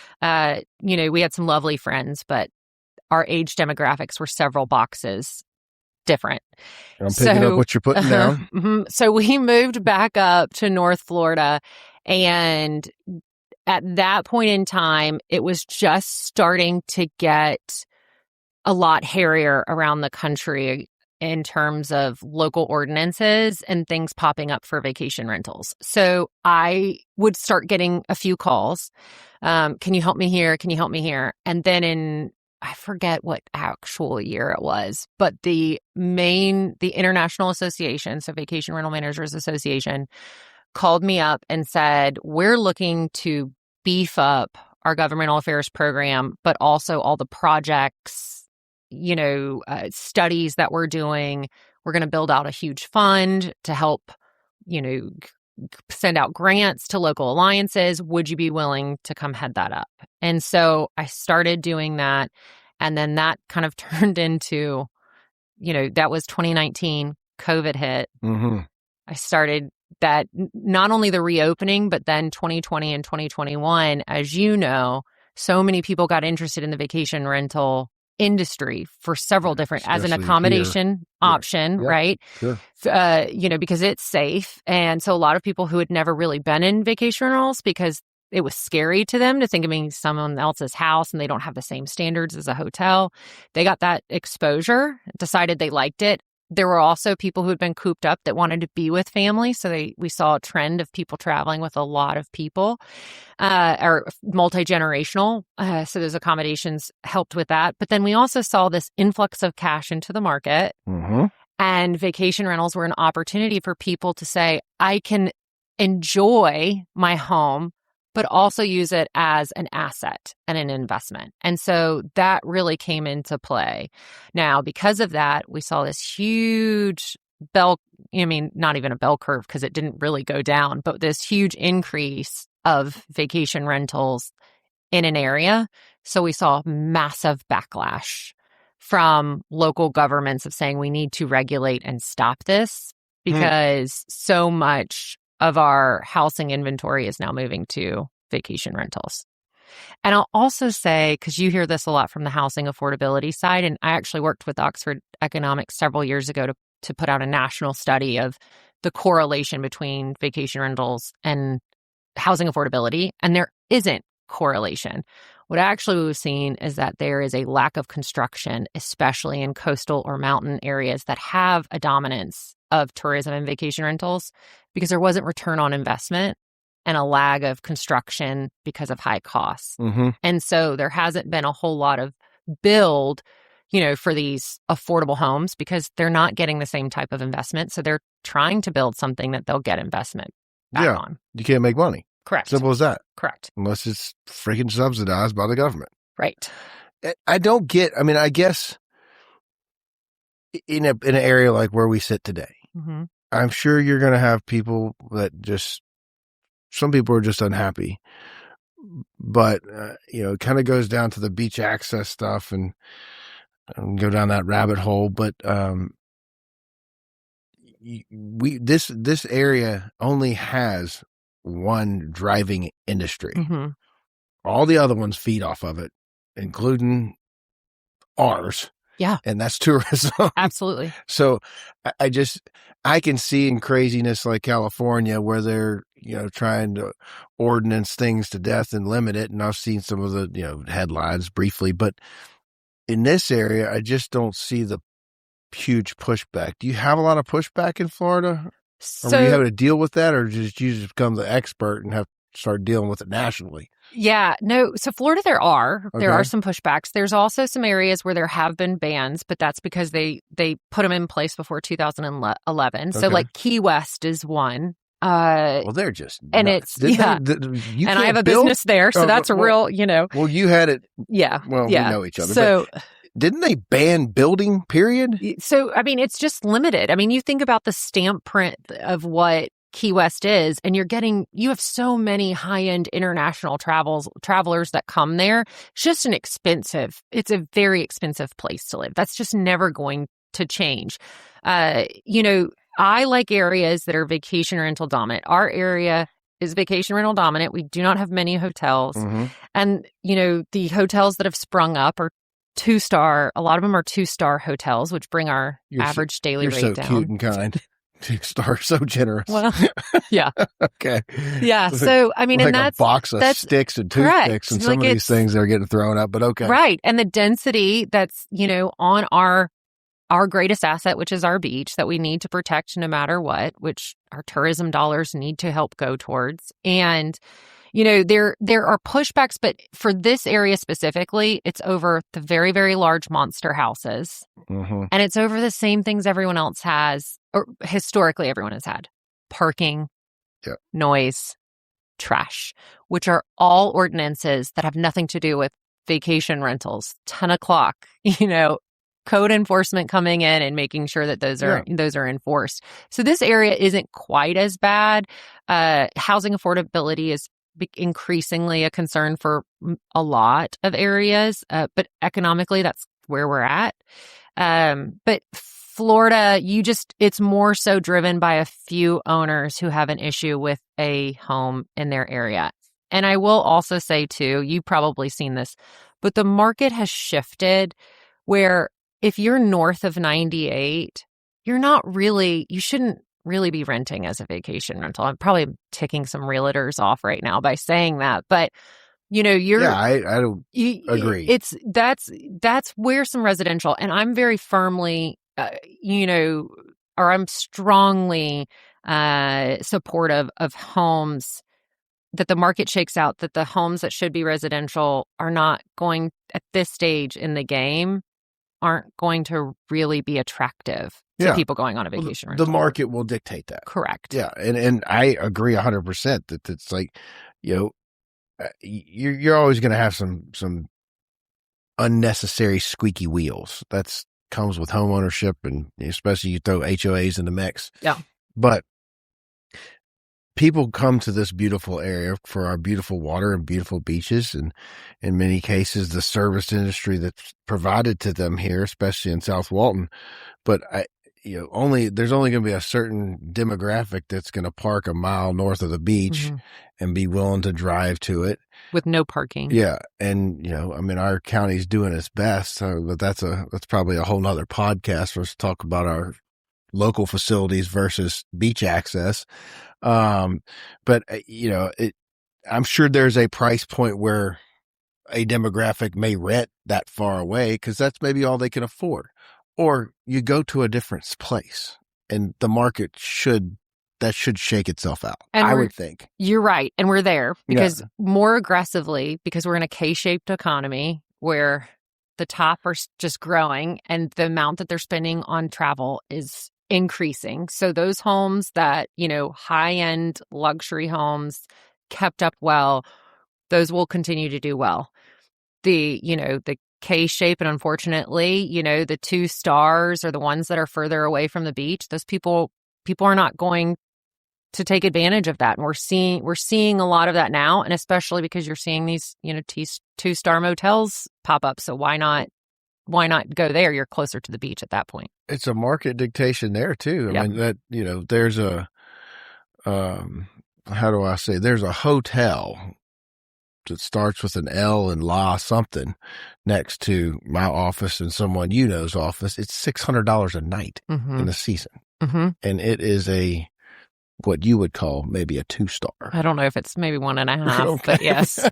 We had some lovely friends, but our age demographics were several boxes different. I'm picking up what you're putting down. So we moved back up to North Florida, and at that point in time, it was just starting to get a lot hairier around the country in terms of local ordinances and things popping up for vacation rentals. So I would start getting a few calls. Can you help me here? Can you help me here? And then I forget what actual year it was, but the International Association, so Vacation Rental Managers Association, called me up and said, we're looking to beef up our governmental affairs program, but also all the projects, studies that we're doing. We're going to build out a huge fund to help, send out grants to local alliances. Would you be willing to come head that up? And so I started doing that. And then that kind of turned into, that was 2019, COVID hit. I started that, not only the reopening, but then 2020 and 2021, as you know, so many people got interested in the vacation rental industry for several different, as an accommodation option, right? Sure. Because it's safe. And so a lot of people who had never really been in vacation rentals, because it was scary to them to think of being someone else's house and they don't have the same standards as a hotel. They got that exposure, decided they liked it. There were also people who had been cooped up that wanted to be with family. So we saw a trend of people traveling with a lot of people, or multi-generational. So those accommodations helped with that. But then we also saw this influx of cash into the market. And vacation rentals were an opportunity for people to say, I can enjoy my home, but also use it as an asset and an investment. And so that really came into play. Now, because of that, we saw this huge not even a bell curve because it didn't really go down, but this huge increase of vacation rentals in an area. So we saw massive backlash from local governments of saying we need to regulate and stop this because so much of our housing inventory is now moving to vacation rentals. And I'll also say, because you hear this a lot from the housing affordability side, and I actually worked with Oxford Economics several years ago to put out a national study of the correlation between vacation rentals and housing affordability, and there isn't correlation. What actually we've seen is that there is a lack of construction, especially in coastal or mountain areas that have a dominance of tourism and vacation rentals, because there wasn't return on investment and a lag of construction because of high costs. And so there hasn't been a whole lot of build, for these affordable homes because they're not getting the same type of investment. So they're trying to build something that they'll get investment back on. You can't make money. Correct. Simple as that. Correct. Unless it's freaking subsidized by the government. Right. I don't get, I guess in an area like where we sit today, I'm sure you're going to have people that some people are just unhappy, but, it kind of goes down to the beach access stuff and go down that rabbit hole. But, this area only has one driving industry. All the other ones feed off of it, including ours. Yeah. And that's tourism. Absolutely. So I can see in craziness like California where they're, trying to ordinance things to death and limit it. And I've seen some of the, headlines briefly, but in this area, I just don't see the huge pushback. Do you have a lot of pushback in Florida? Or were you having to deal with that, or did you just become the expert and have to start dealing with it nationally? Yeah, no. So Florida, there are some pushbacks. There's also some areas where there have been bans, but that's because they put them in place before 2011. So like Key West is one. Well, they're just and nuts. it's, yeah. You and I have can't a build- business there. So that's a real, Well, you had it. yeah. Well, yeah. we know each other. So, but didn't they ban building, period? So, I mean, it's just limited. I mean, you think about the stamp print of what Key West is, and you have so many high-end international travelers that come there. It's just it's a very expensive place to live. That's just never going to change. I like areas that are vacation rental dominant. Our area is vacation rental dominant. We do not have many hotels. Mm-hmm. And, the hotels that have sprung up are 2-star. A lot of them are 2-star hotels, which bring our average daily rate down. down. You're so cute and kind. 2-star, so generous. Well, yeah. Okay. Yeah. So, I mean, like and that's a box of sticks and toothpicks and some of these things that are getting thrown up, but okay. Right. And the density that's, on our greatest asset, which is our beach that we need to protect no matter what, which our tourism dollars need to help go towards. And, there are pushbacks, but for this area specifically, it's over the very, very large monster houses. Mm-hmm. And it's over the same things everyone else has, or historically everyone has had: parking, noise, trash, which are all ordinances that have nothing to do with vacation rentals. 10 o'clock, code enforcement coming in and making sure that those are enforced. So this area isn't quite as bad. Housing affordability is increasingly a concern for a lot of areas, but economically, that's where we're at. But Florida, it's more so driven by a few owners who have an issue with a home in their area. And I will also say too, you've probably seen this, but the market has shifted where if you're north of 98, you shouldn't really be renting as a vacation rental. I'm probably ticking some realtors off right now by saying that, but I don't agree. That's where some residential, and I'm very firmly, or I'm strongly supportive of homes that the market shakes out, that the homes that should be residential are not going at this stage in the game, aren't going to really be attractive to people going on a vacation rental. The market will dictate that. Correct. Yeah. And I agree 100% that it's like, you're always going to have some unnecessary squeaky wheels. That's comes with home ownership, and especially you throw HOAs in the mix. Yeah. But people come to this beautiful area for our beautiful water and beautiful beaches, and in many cases, the service industry that's provided to them here, especially in South Walton. But there's only going to be a certain demographic that's going to park a mile north of the beach and be willing to drive to it with no parking. Yeah, and our county's doing its best, but that's probably a whole nother podcast for us to talk about our local facilities versus beach access. But I'm sure there's a price point where a demographic may rent that far away because that's maybe all they can afford. Or you go to a different place, and the market should shake itself out. And I would think. You're right. And we're there because more aggressively, because we're in a K-shaped economy where the top are just growing and the amount that they're spending on travel is increasing. So those homes that, high-end luxury homes kept up well, those will continue to do well. The K-shape, and unfortunately, the 2 stars are the ones that are further away from the beach. Those people are not going to take advantage of that. And we're seeing a lot of that now, and especially because you're seeing these, 2-star motels pop up. So why not go there? You're closer to the beach at that point. It's a market dictation there too. I mean that, there's a, how do I say, there's a hotel that starts with an L and La something next to my office and someone know's office. It's $600 a night in the season. Mm-hmm. And it is what you would call maybe a 2-star. I don't know if it's maybe 1.5, but yes.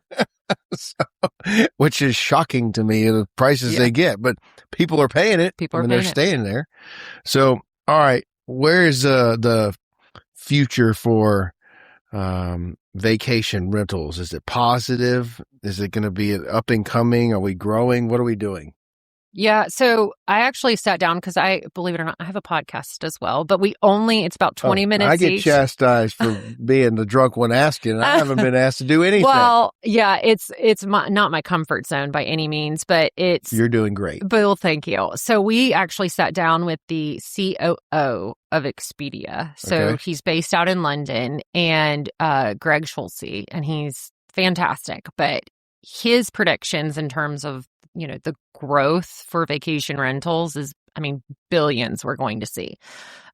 Which is shocking to me, the prices they get, but people are paying it. They're staying there. So, all right, where is the future for vacation rentals? Is it positive? Is it going to be up and coming? Are we growing? What are we doing? Yeah. So I actually sat down because believe it or not, I have a podcast as well, but it's about 20 I minutes get each. chastised for being the drunk one asking, and I haven't been asked to do anything. Well, yeah, it's not my comfort zone by any means, but You're doing great. Bill, thank you. So we actually sat down with the COO of Expedia. So he's based out in London, and Greg Schulze, and he's fantastic. But his predictions in terms of, the growth for vacation rentals is, billions we're going to see.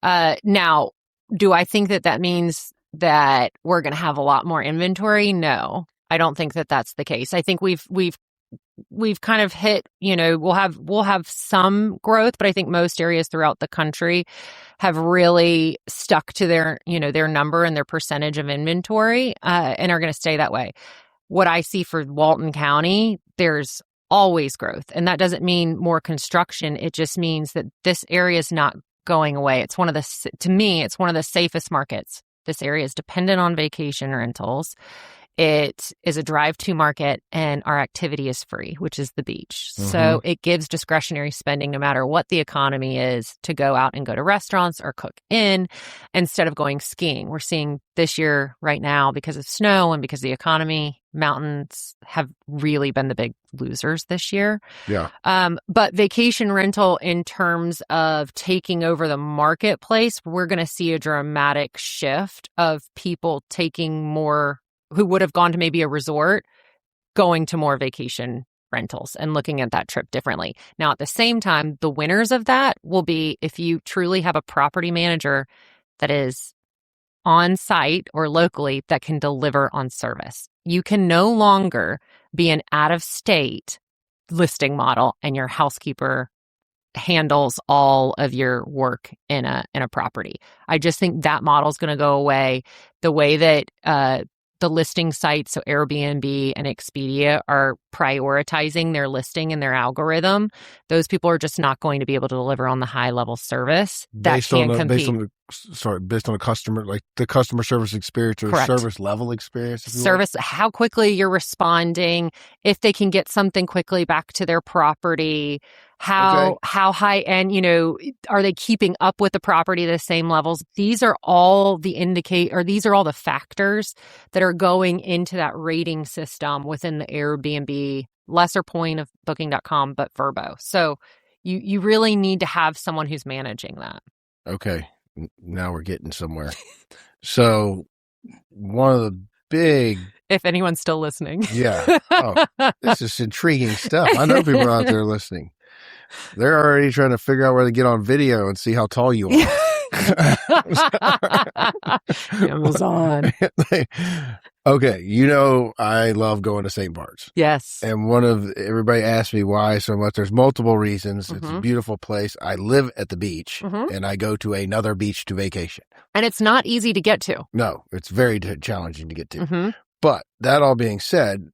Now, do I think that means that we're going to have a lot more inventory? No, I don't think that that's the case. I think we've kind of hit, we'll have some growth, but I think most areas throughout the country have really stuck to their number and their percentage of inventory, and are going to stay that way. What I see for Walton County, there's always growth. And that doesn't mean more construction. It just means that this area is not going away. To me, it's one of the safest markets. This area is dependent on vacation rentals. It is a drive-to market, and our activity is free, which is the beach. Mm-hmm. So it gives discretionary spending no matter what the economy is to go out and go to restaurants or cook in instead of going skiing. We're seeing this year right now, because of snow and because of the economy, mountains have really been the big losers this year. Yeah. But vacation rental, in terms of taking over the marketplace, we're going to see a dramatic shift of people taking more, who would have gone to maybe a resort, going to more vacation rentals and looking at that trip differently. Now, at the same time, the winners of that will be if you truly have a property manager that is on site or locally that can deliver on service. You can no longer be an out-of-state listing model and your housekeeper handles all of your work in a property. I just think that model is going to go away. The way that the listing sites, so Airbnb and Expedia, are prioritizing their listing and their algorithm, those people are just not going to be able to deliver on the high level service that can compete. Based on the customer, like the customer service experience or service level experience. Service, how quickly you're responding, if they can get something quickly back to their property, how high end, are they keeping up with the property at the same levels? These are all these are all the factors that are going into that rating system within the Airbnb, lesser point of Booking.com, but Vrbo. So you really need to have someone who's managing that. Okay. Now we're getting somewhere. So one of the big... If anyone's still listening. Yeah. Oh, this is intriguing stuff. I know people out there listening. They're already trying to figure out where to get on video and see how tall you are. Amazon. Okay, I love going to St. Bart's. Yes. And everybody asks me why so much. There's multiple reasons. Mm-hmm. It's a beautiful place. I live at the beach, mm-hmm. and I go to another beach to vacation. And it's not easy to get to. No, it's very challenging to get to. Mm-hmm. But that all being said,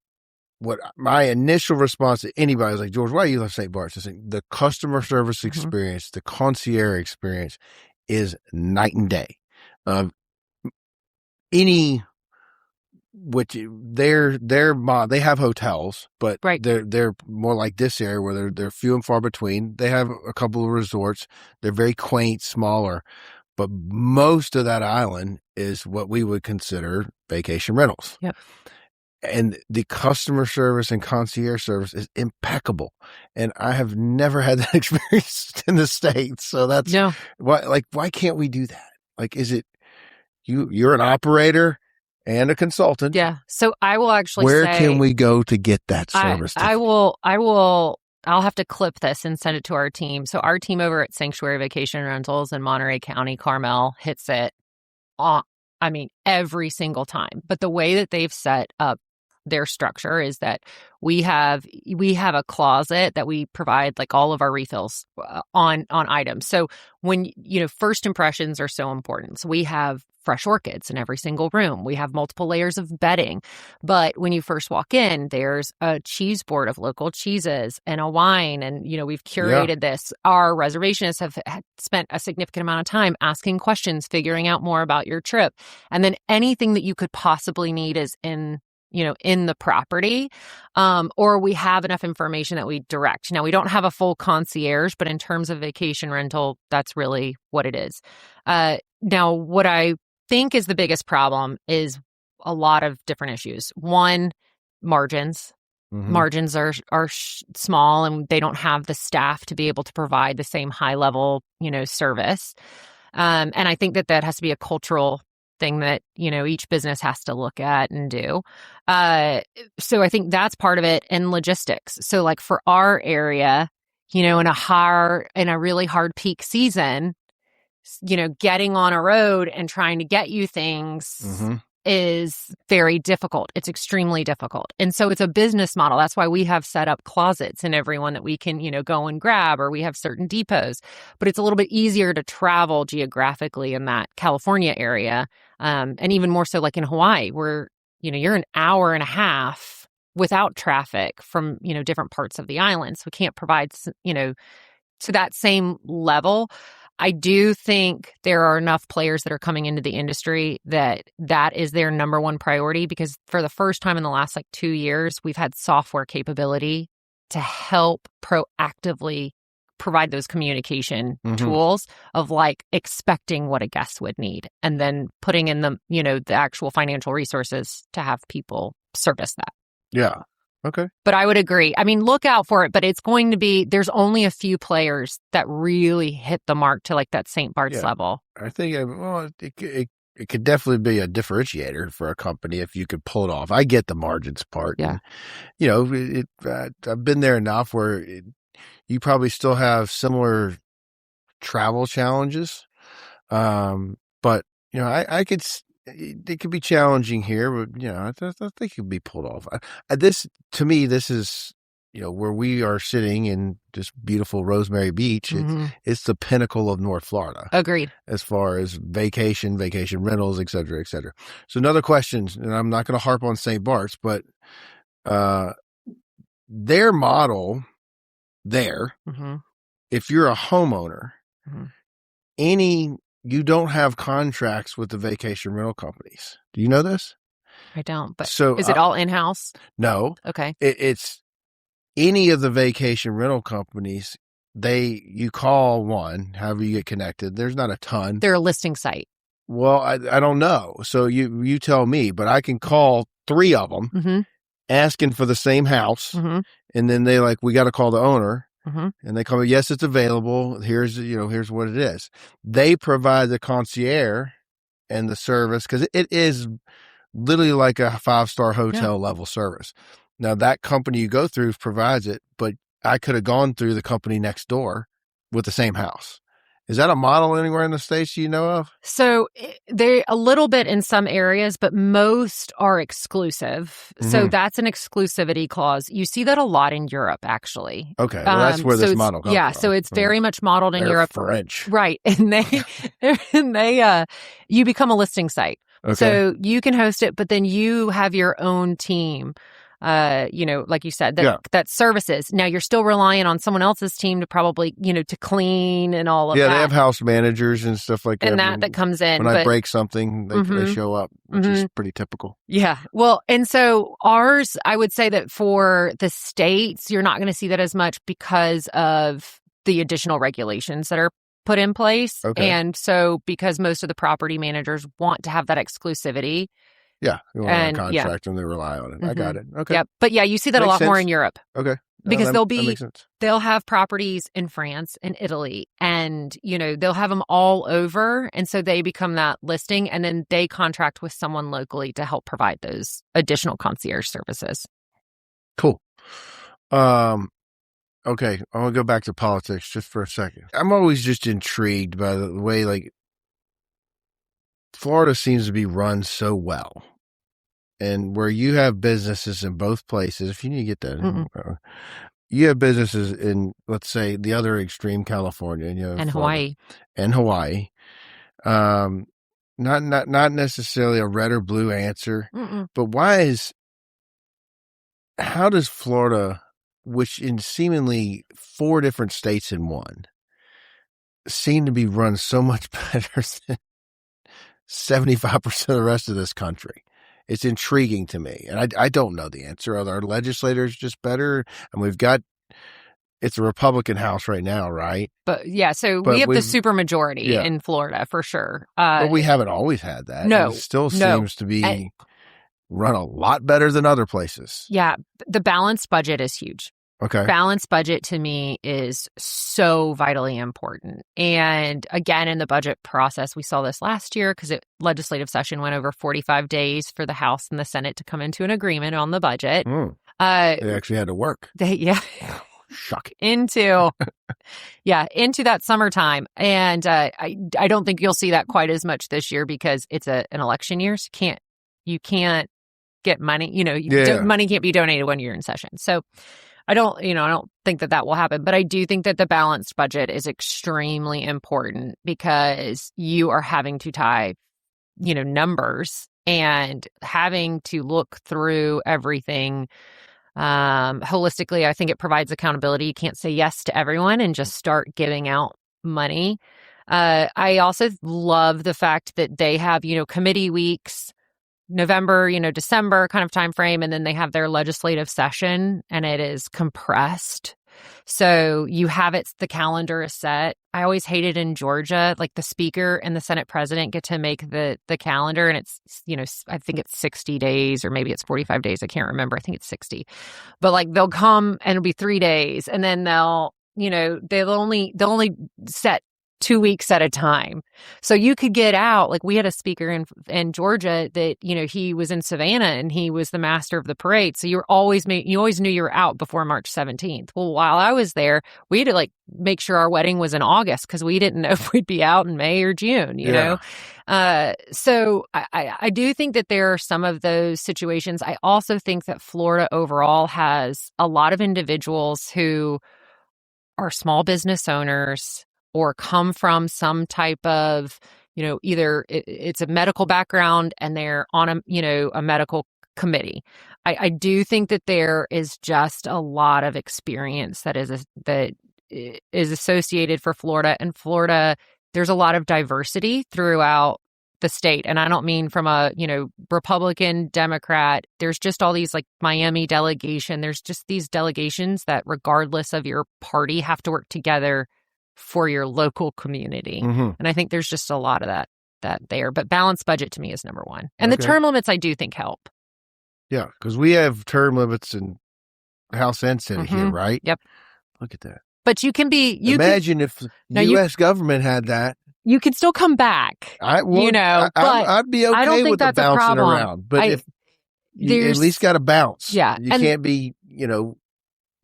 what my initial response to anybody was like, George, why do you love St. Bart's? I said, the customer service experience, mm-hmm. the concierge experience is night and day. They have hotels, but right. they're more like this area where they're few and far between. They have a couple of resorts. They're very quaint, smaller, but most of that island is what we would consider vacation rentals. Yep. And the customer service and concierge service is impeccable. And I have never had that experience in the States. So that's why can't we do that? Like, is it you're an operator and a consultant? Yeah. So I will actually where can we go to get that service? I'll have to clip this and send it to our team. So our team over at Sanctuary Vacation Rentals in Monterey County, Carmel, hits it every single time. But the way that they've set up their structure is that we have a closet that we provide like all of our refills on items. So when, first impressions are so important. So we have fresh orchids in every single room. We have multiple layers of bedding. But when you first walk in, there's a cheese board of local cheeses and a wine. And, we've curated this. Our reservationists have spent a significant amount of time asking questions, figuring out more about your trip. And then anything that you could possibly need is in in the property, or we have enough information that we direct. Now, we don't have a full concierge, but in terms of vacation rental, that's really what it is. Now, what I think is the biggest problem is a lot of different issues. One, margins. Margins are small, and they don't have the staff to be able to provide the same high level, service. And I think that has to be a cultural thing that, each business has to look at and do. So I think that's part of it, and logistics. So like for our area, in a really hard peak season, getting on a road and trying to get you things is very difficult. It's extremely difficult. And so it's a business model. That's why we have set up closets in everyone that we can, go and grab, or we have certain depots. But it's a little bit easier to travel geographically in that California area. And even more so like in Hawaii, where, you're an hour and a half without traffic from, different parts of the island. So we can't provide, to that same level. I do think there are enough players that are coming into the industry that is their number one priority, because for the first time in the last 2 years, we've had software capability to help proactively provide those communication tools of expecting what a guest would need, and then putting in the actual financial resources to have people service that. Yeah. Okay. But I would agree. I mean, look out for it, but it's going to be, there's only a few players that really hit the mark to that St. Bart's level. I think, it could definitely be a differentiator for a company if you could pull it off. I get the margins part. Yeah. And, I've been there enough where you probably still have similar travel challenges. But, I could, it could be challenging here, but I think it could be pulled off. To me, this is where we are sitting in just beautiful Rosemary Beach. It's the pinnacle of North Florida. Agreed. As far as vacation rentals, et cetera, et cetera. So another question, and I'm not going to harp on St. Bart's, but their model there, if you're a homeowner, you don't have contracts with the vacation rental companies. Do you know this? I don't, but so, is it all in-house? No. Okay. It's any of the vacation rental companies, you call one, however you get connected. There's not a ton. They're a listing site. Well, I don't know. So you tell me, but I can call 3 of them asking for the same house. And then we got to call the owner. And they come, yes, it's available. Here's what it is. They provide the concierge and the service, because it is literally like a 5-star hotel level service. Now, that company you go through provides it, but I could have gone through the company next door with the same house. Is that a model anywhere in the States you know of? So they a little bit in some areas, but most are exclusive. So that's an exclusivity clause. You see that a lot in Europe, actually. Okay, well, that's where this model comes from. Yeah, so it's very much modeled in Europe. French. Right, and they you become a listing site. Okay. So you can host it, but then you have your own team. Like you said, that services. Now you're still relying on someone else's team to probably, to clean and all of that. Yeah, they have house managers and stuff like that. And that comes in. When I break something, they show up, which is pretty typical. Yeah. Well, and so ours, I would say that for the States, you're not going to see that as much because of the additional regulations that are put in place. Okay. And so because most of the property managers want to have that exclusivity. Yeah, you want to contract and they rely on it. I got it. Okay. Yeah, but you see that a lot more in Europe. Okay. Because they'll have properties in France and Italy, and they'll have them all over, and so they become that listing, and then they contract with someone locally to help provide those additional concierge services. Cool. Okay, I want to go back to politics just for a second. I'm always just intrigued by the way Florida seems to be run so well. And where you have businesses in both places, if you need to get that, you have businesses in, let's say, the other extreme, California, and Hawaii, Not necessarily a red or blue answer, but how does Florida, which in seemingly 4 different states in one, seem to be run so much better than 75% of the rest of this country? It's intriguing to me. And I don't know the answer. Are our legislators just better? And it's a Republican House right now, right? But yeah, so But we have the we've- supermajority yeah. in Florida for sure. But we haven't always had that. No, It still no. seems to be run a lot better than other places. Yeah, the balanced budget is huge. Okay. Balanced budget to me is so vitally important. And again, in the budget process, we saw this last year because legislative session went over 45 days for the House and the Senate to come into an agreement on the budget. They actually had to work. Yeah. Shocking. Into that summertime. And I don't think you'll see that quite as much this year because it's an election year. So you can't get money. Money can't be donated when you're in session. So I don't think that will happen. But I do think that the balanced budget is extremely important because you are having to tie, numbers and having to look through everything holistically. I think it provides accountability. You can't say yes to everyone and just start giving out money. I also love the fact that they have, committee weeks, November, December kind of time frame, and then they have their legislative session and it is compressed. So the calendar is set. I always hated in Georgia, like the speaker and the Senate president get to make the calendar, and it's, I think it's 60 days or maybe it's 45 days. I can't remember. I think it's 60. But like they'll come and it'll be 3 days, and then they'll only set 2 weeks at a time. So you could get out. Like we had a speaker in Georgia that, he was in Savannah and he was the master of the parade. So you always knew you were out before March 17th. Well, while I was there, we had to make sure our wedding was in August because we didn't know if we'd be out in May or June, you know? So I do think that there are some of those situations. I also think that Florida overall has a lot of individuals who are small business owners or come from some type of, either it's a medical background and they're on a medical committee. I do think that there is just a lot of experience that is associated for Florida. And Florida, there's a lot of diversity throughout the state. And I don't mean from a, Republican, Democrat. There's just all these Miami delegation. There's just these delegations that regardless of your party have to work together for your local community. Mm-hmm. And I think there's just a lot of that there. But balanced budget to me is number one. And the term limits I do think help. Yeah, because we have term limits in House and Senate here, right? Yep. Look at that. But you can be... Imagine if the U.S. government had that. You can still come back. I'd be okay with the bouncing around. But if you at least got to bounce. Yeah. You can't be,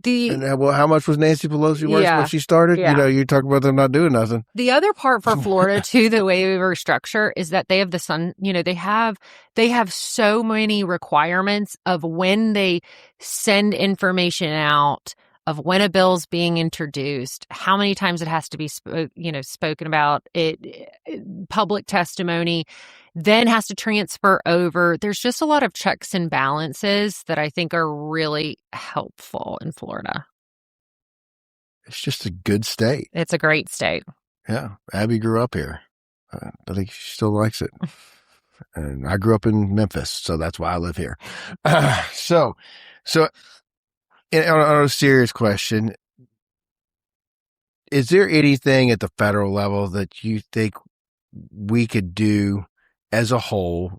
how much was Nancy Pelosi worth when she started? Yeah. You're talking about them not doing nothing. The other part for Florida too, the way we restructure is that they have they have so many requirements of when they send information out, of when a bill's being introduced, how many times it has to be spoken about, public testimony, then has to transfer over. There's just a lot of checks and balances that I think are really helpful in Florida. It's just a good state. It's a great state. Yeah. Abby grew up here. I think she still likes it. And I grew up in Memphis, so that's why I live here. So on a serious question, is there anything at the federal level that you think we could do as a whole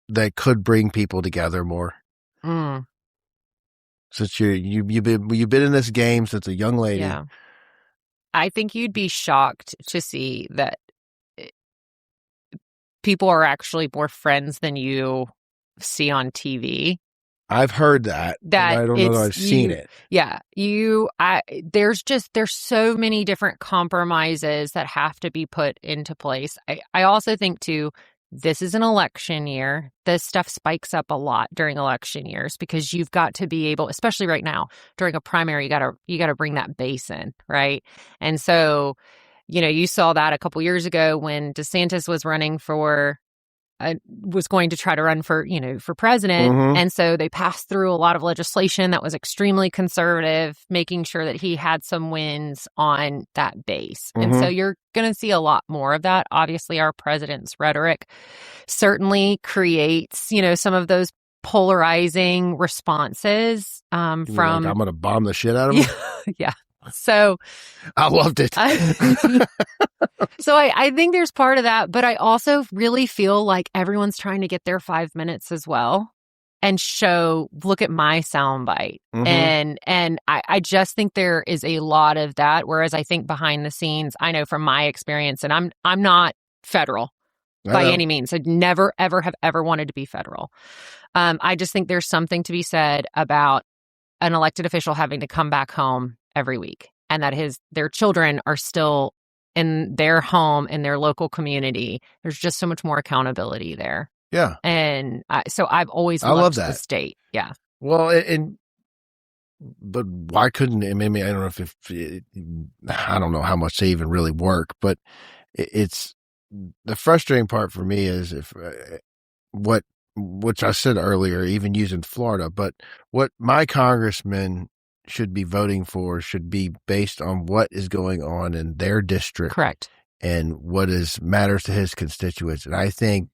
that could bring people together more? Since you've been in this game since a young lady. Yeah. I think you'd be shocked to see that people are actually more friends than you see on TV. I've heard that. I don't know that I've seen it. Yeah. There's so many different compromises that have to be put into place. I also think too, this is an election year. This stuff spikes up a lot during election years because you've got to be able, especially right now during a primary, you gotta bring that base in, right? And so, you saw that a couple years ago when DeSantis was running for was going to try to run for president. Mhm. And so they passed through a lot of legislation that was extremely conservative, making sure that he had some wins on that base. And so you're going to see a lot more of that. Obviously, our president's rhetoric certainly creates, some of those polarizing responses Like, from I'm going to bomb the shit out of him. yeah. So I loved it. So I think there's part of that, but I also really feel like everyone's trying to get their 5 minutes as well and look at my soundbite. And I just think there is a lot of that. Whereas I think behind the scenes, I know from my experience, and I'm not federal by any means. I'd never, ever have ever wanted to be federal. I just think there's something to be said about an elected official having to come back home every week, and that their children are still in their home, in their local community. There's just so much more accountability there. Yeah. And so I've always loved the state. Yeah. Well, but why couldn't it? Maybe I don't know if I don't know how much they even really work, but it's the frustrating part for me is which I said earlier, even using Florida, but what my congressmen should be voting for should be based on what is going on in their district. Correct. And what matters to his constituents. And I think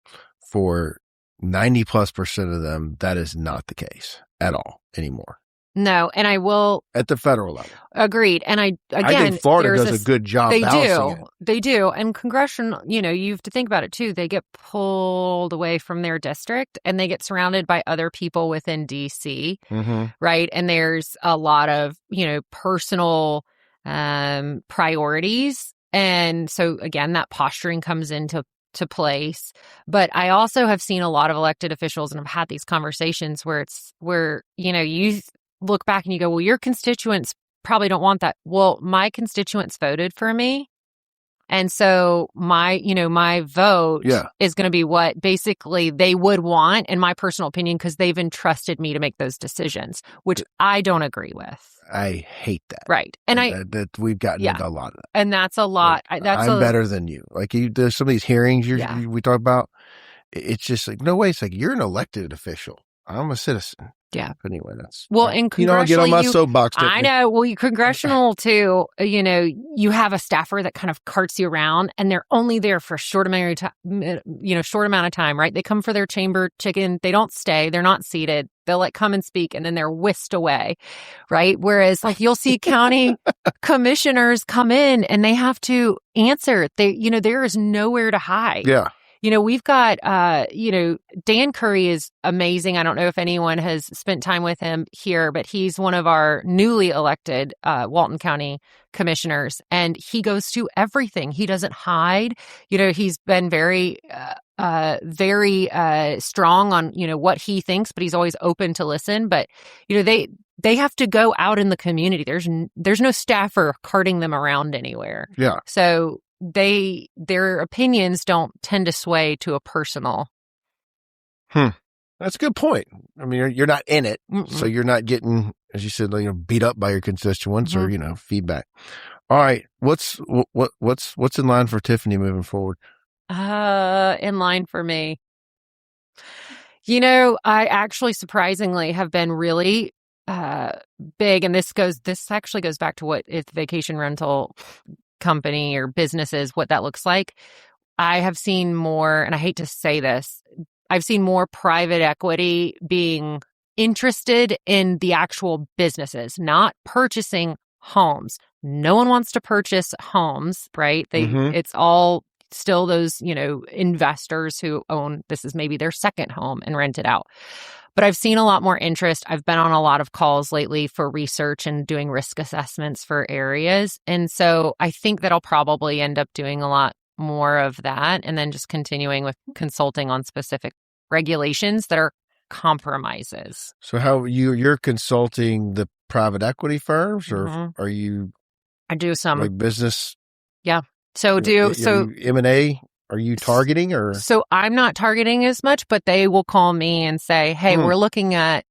for 90+% of them, that is not the case at all anymore. No, and I will at the federal level. Agreed. And I think Florida does a good job balancing it. They do. And congressional, you have to think about it too. They get pulled away from their district and they get surrounded by other people within DC, right? And there's a lot of, personal priorities. And so again, that posturing comes into place. But I also have seen a lot of elected officials and I've had these conversations where you look back and you go, well, your constituents probably don't want that. Well, my constituents voted for me. And so my vote is going to be what basically they would want, in my personal opinion, because they've entrusted me to make those decisions, which I don't agree with. I hate that. Right. And that we've gotten into a lot of that. And that's a lot. I'm better than you. Like there's some of these hearings we talk about. It's just like, no way. It's like, you're an elected official. I'm a citizen. Yeah. But anyway, that's in congressional, I'll get on my soapbox. I know. Well, congressional too. You have a staffer that kind of carts you around, and they're only there for a short amount of time. Right? They come for their chamber chicken. They don't stay. They're not seated. They'll come and speak, and then they're whisked away. Right? Whereas, you'll see county commissioners come in, and they have to answer. There is nowhere to hide. Yeah. We've got, Dan Curry is amazing. I don't know if anyone has spent time with him here, but he's one of our newly elected Walton County commissioners, and he goes to everything. He doesn't hide. He's been very strong on, what he thinks, but he's always open to listen. But, they have to go out in the community. There's no staffer carting them around anywhere. Yeah. So their opinions don't tend to sway to a personal. That's a good point. I mean, you're not in it, so you're not getting, as you said, beat up by your constituents or feedback. All right, what's in line for Tiffany moving forward? In line for me, I actually surprisingly have been really big, and this actually goes back to what if vacation rental company or businesses, what that looks like. I have seen more, and I hate to say this, I've seen more private equity being interested in the actual businesses, not purchasing homes. No one wants to purchase homes, right? It's all still those, investors who own, this is maybe their second home and rent it out. But I've seen a lot more interest. I've been on a lot of calls lately for research and doing risk assessments for areas. And so I think that I'll probably end up doing a lot more of that and then just continuing with consulting on specific regulations that are compromises. So how you're consulting the private equity firms, or are you? I do some business. Yeah. So M&A. Are you targeting or? So I'm not targeting as much, but they will call me and say, hey, we're looking at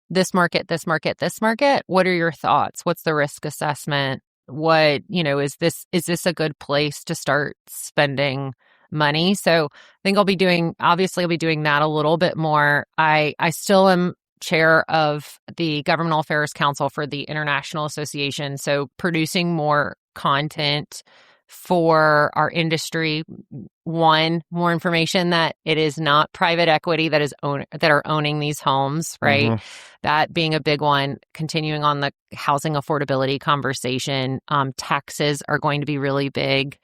this market, this market, this market. What are your thoughts? What's the risk assessment? What, is this a good place to start spending money. So I think I'll be doing that a little bit more. I still am chair of the Governmental Affairs Council for the International Association. So producing more content for our industry. One, more information that it is not private equity that are owning these homes, right? Mhm. That being a big one. Continuing on the housing affordability conversation, taxes are going to be really big.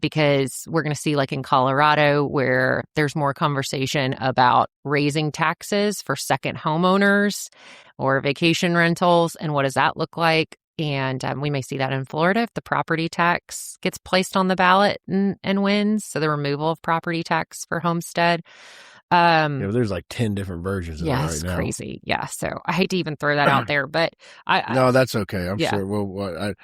Because we're going to see, like in Colorado, where there's more conversation about raising taxes for second homeowners or vacation rentals, and what does that look like? And we may see that in Florida if the property tax gets placed on the ballot and wins. So the removal of property tax for homestead. There's like 10 different versions of it right now. Crazy. Yeah. So I hate to even throw that out there, but No, that's okay. I'm sure.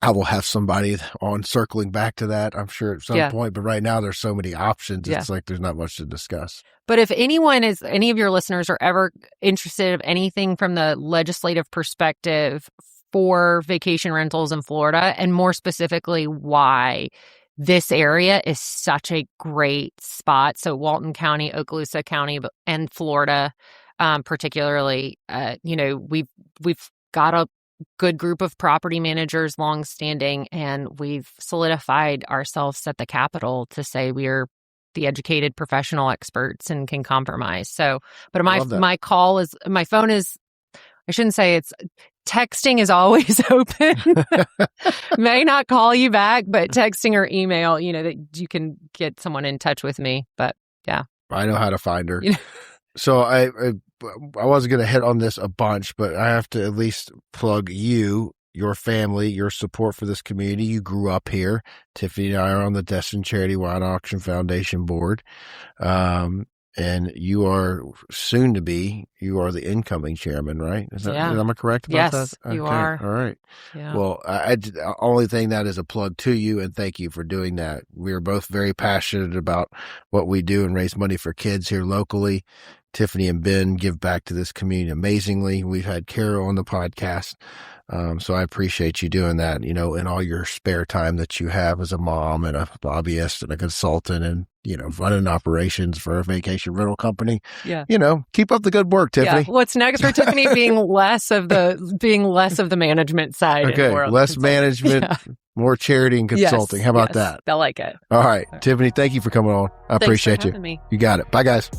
I will have somebody on circling back to that, I'm sure, at some point. But right now, there's so many options. It's like there's not much to discuss. But if any of your listeners are ever interested of anything from the legislative perspective for vacation rentals in Florida, and more specifically, why this area is such a great spot. So Walton County, Okaloosa County, and Florida, particularly, we've got a good group of property managers, longstanding, and we've solidified ourselves at the Capitol to say we are the educated professional experts and can compromise. So, but my phone is, I shouldn't say it's, texting is always open. May not call you back, but texting or email, that you can get someone in touch with me. But yeah, I know how to find her. So I wasn't going to hit on this a bunch, but I have to at least plug you, your family, your support for this community. You grew up here. Tiffany and I are on the Destin Charity Wine Auction Foundation board. And you are you are the incoming chairman, right? Am I correct about that? Yes, you are. All right. Yeah. Well, only thing that is a plug to you, and thank you for doing that. We are both very passionate about what we do and raise money for kids here locally. Tiffany and Ben give back to this community amazingly. We've had Carol on the podcast. So I appreciate you doing that, in all your spare time that you have as a mom and a lobbyist and a consultant and, running operations for a vacation rental company. Yeah. Keep up the good work, Tiffany. Yeah. What's next for Tiffany being less of the management side. Okay. Less management, more charity and consulting. How about that? I like it. All right. Tiffany, thank you for coming on. I appreciate you. Me. You got it. Bye, guys.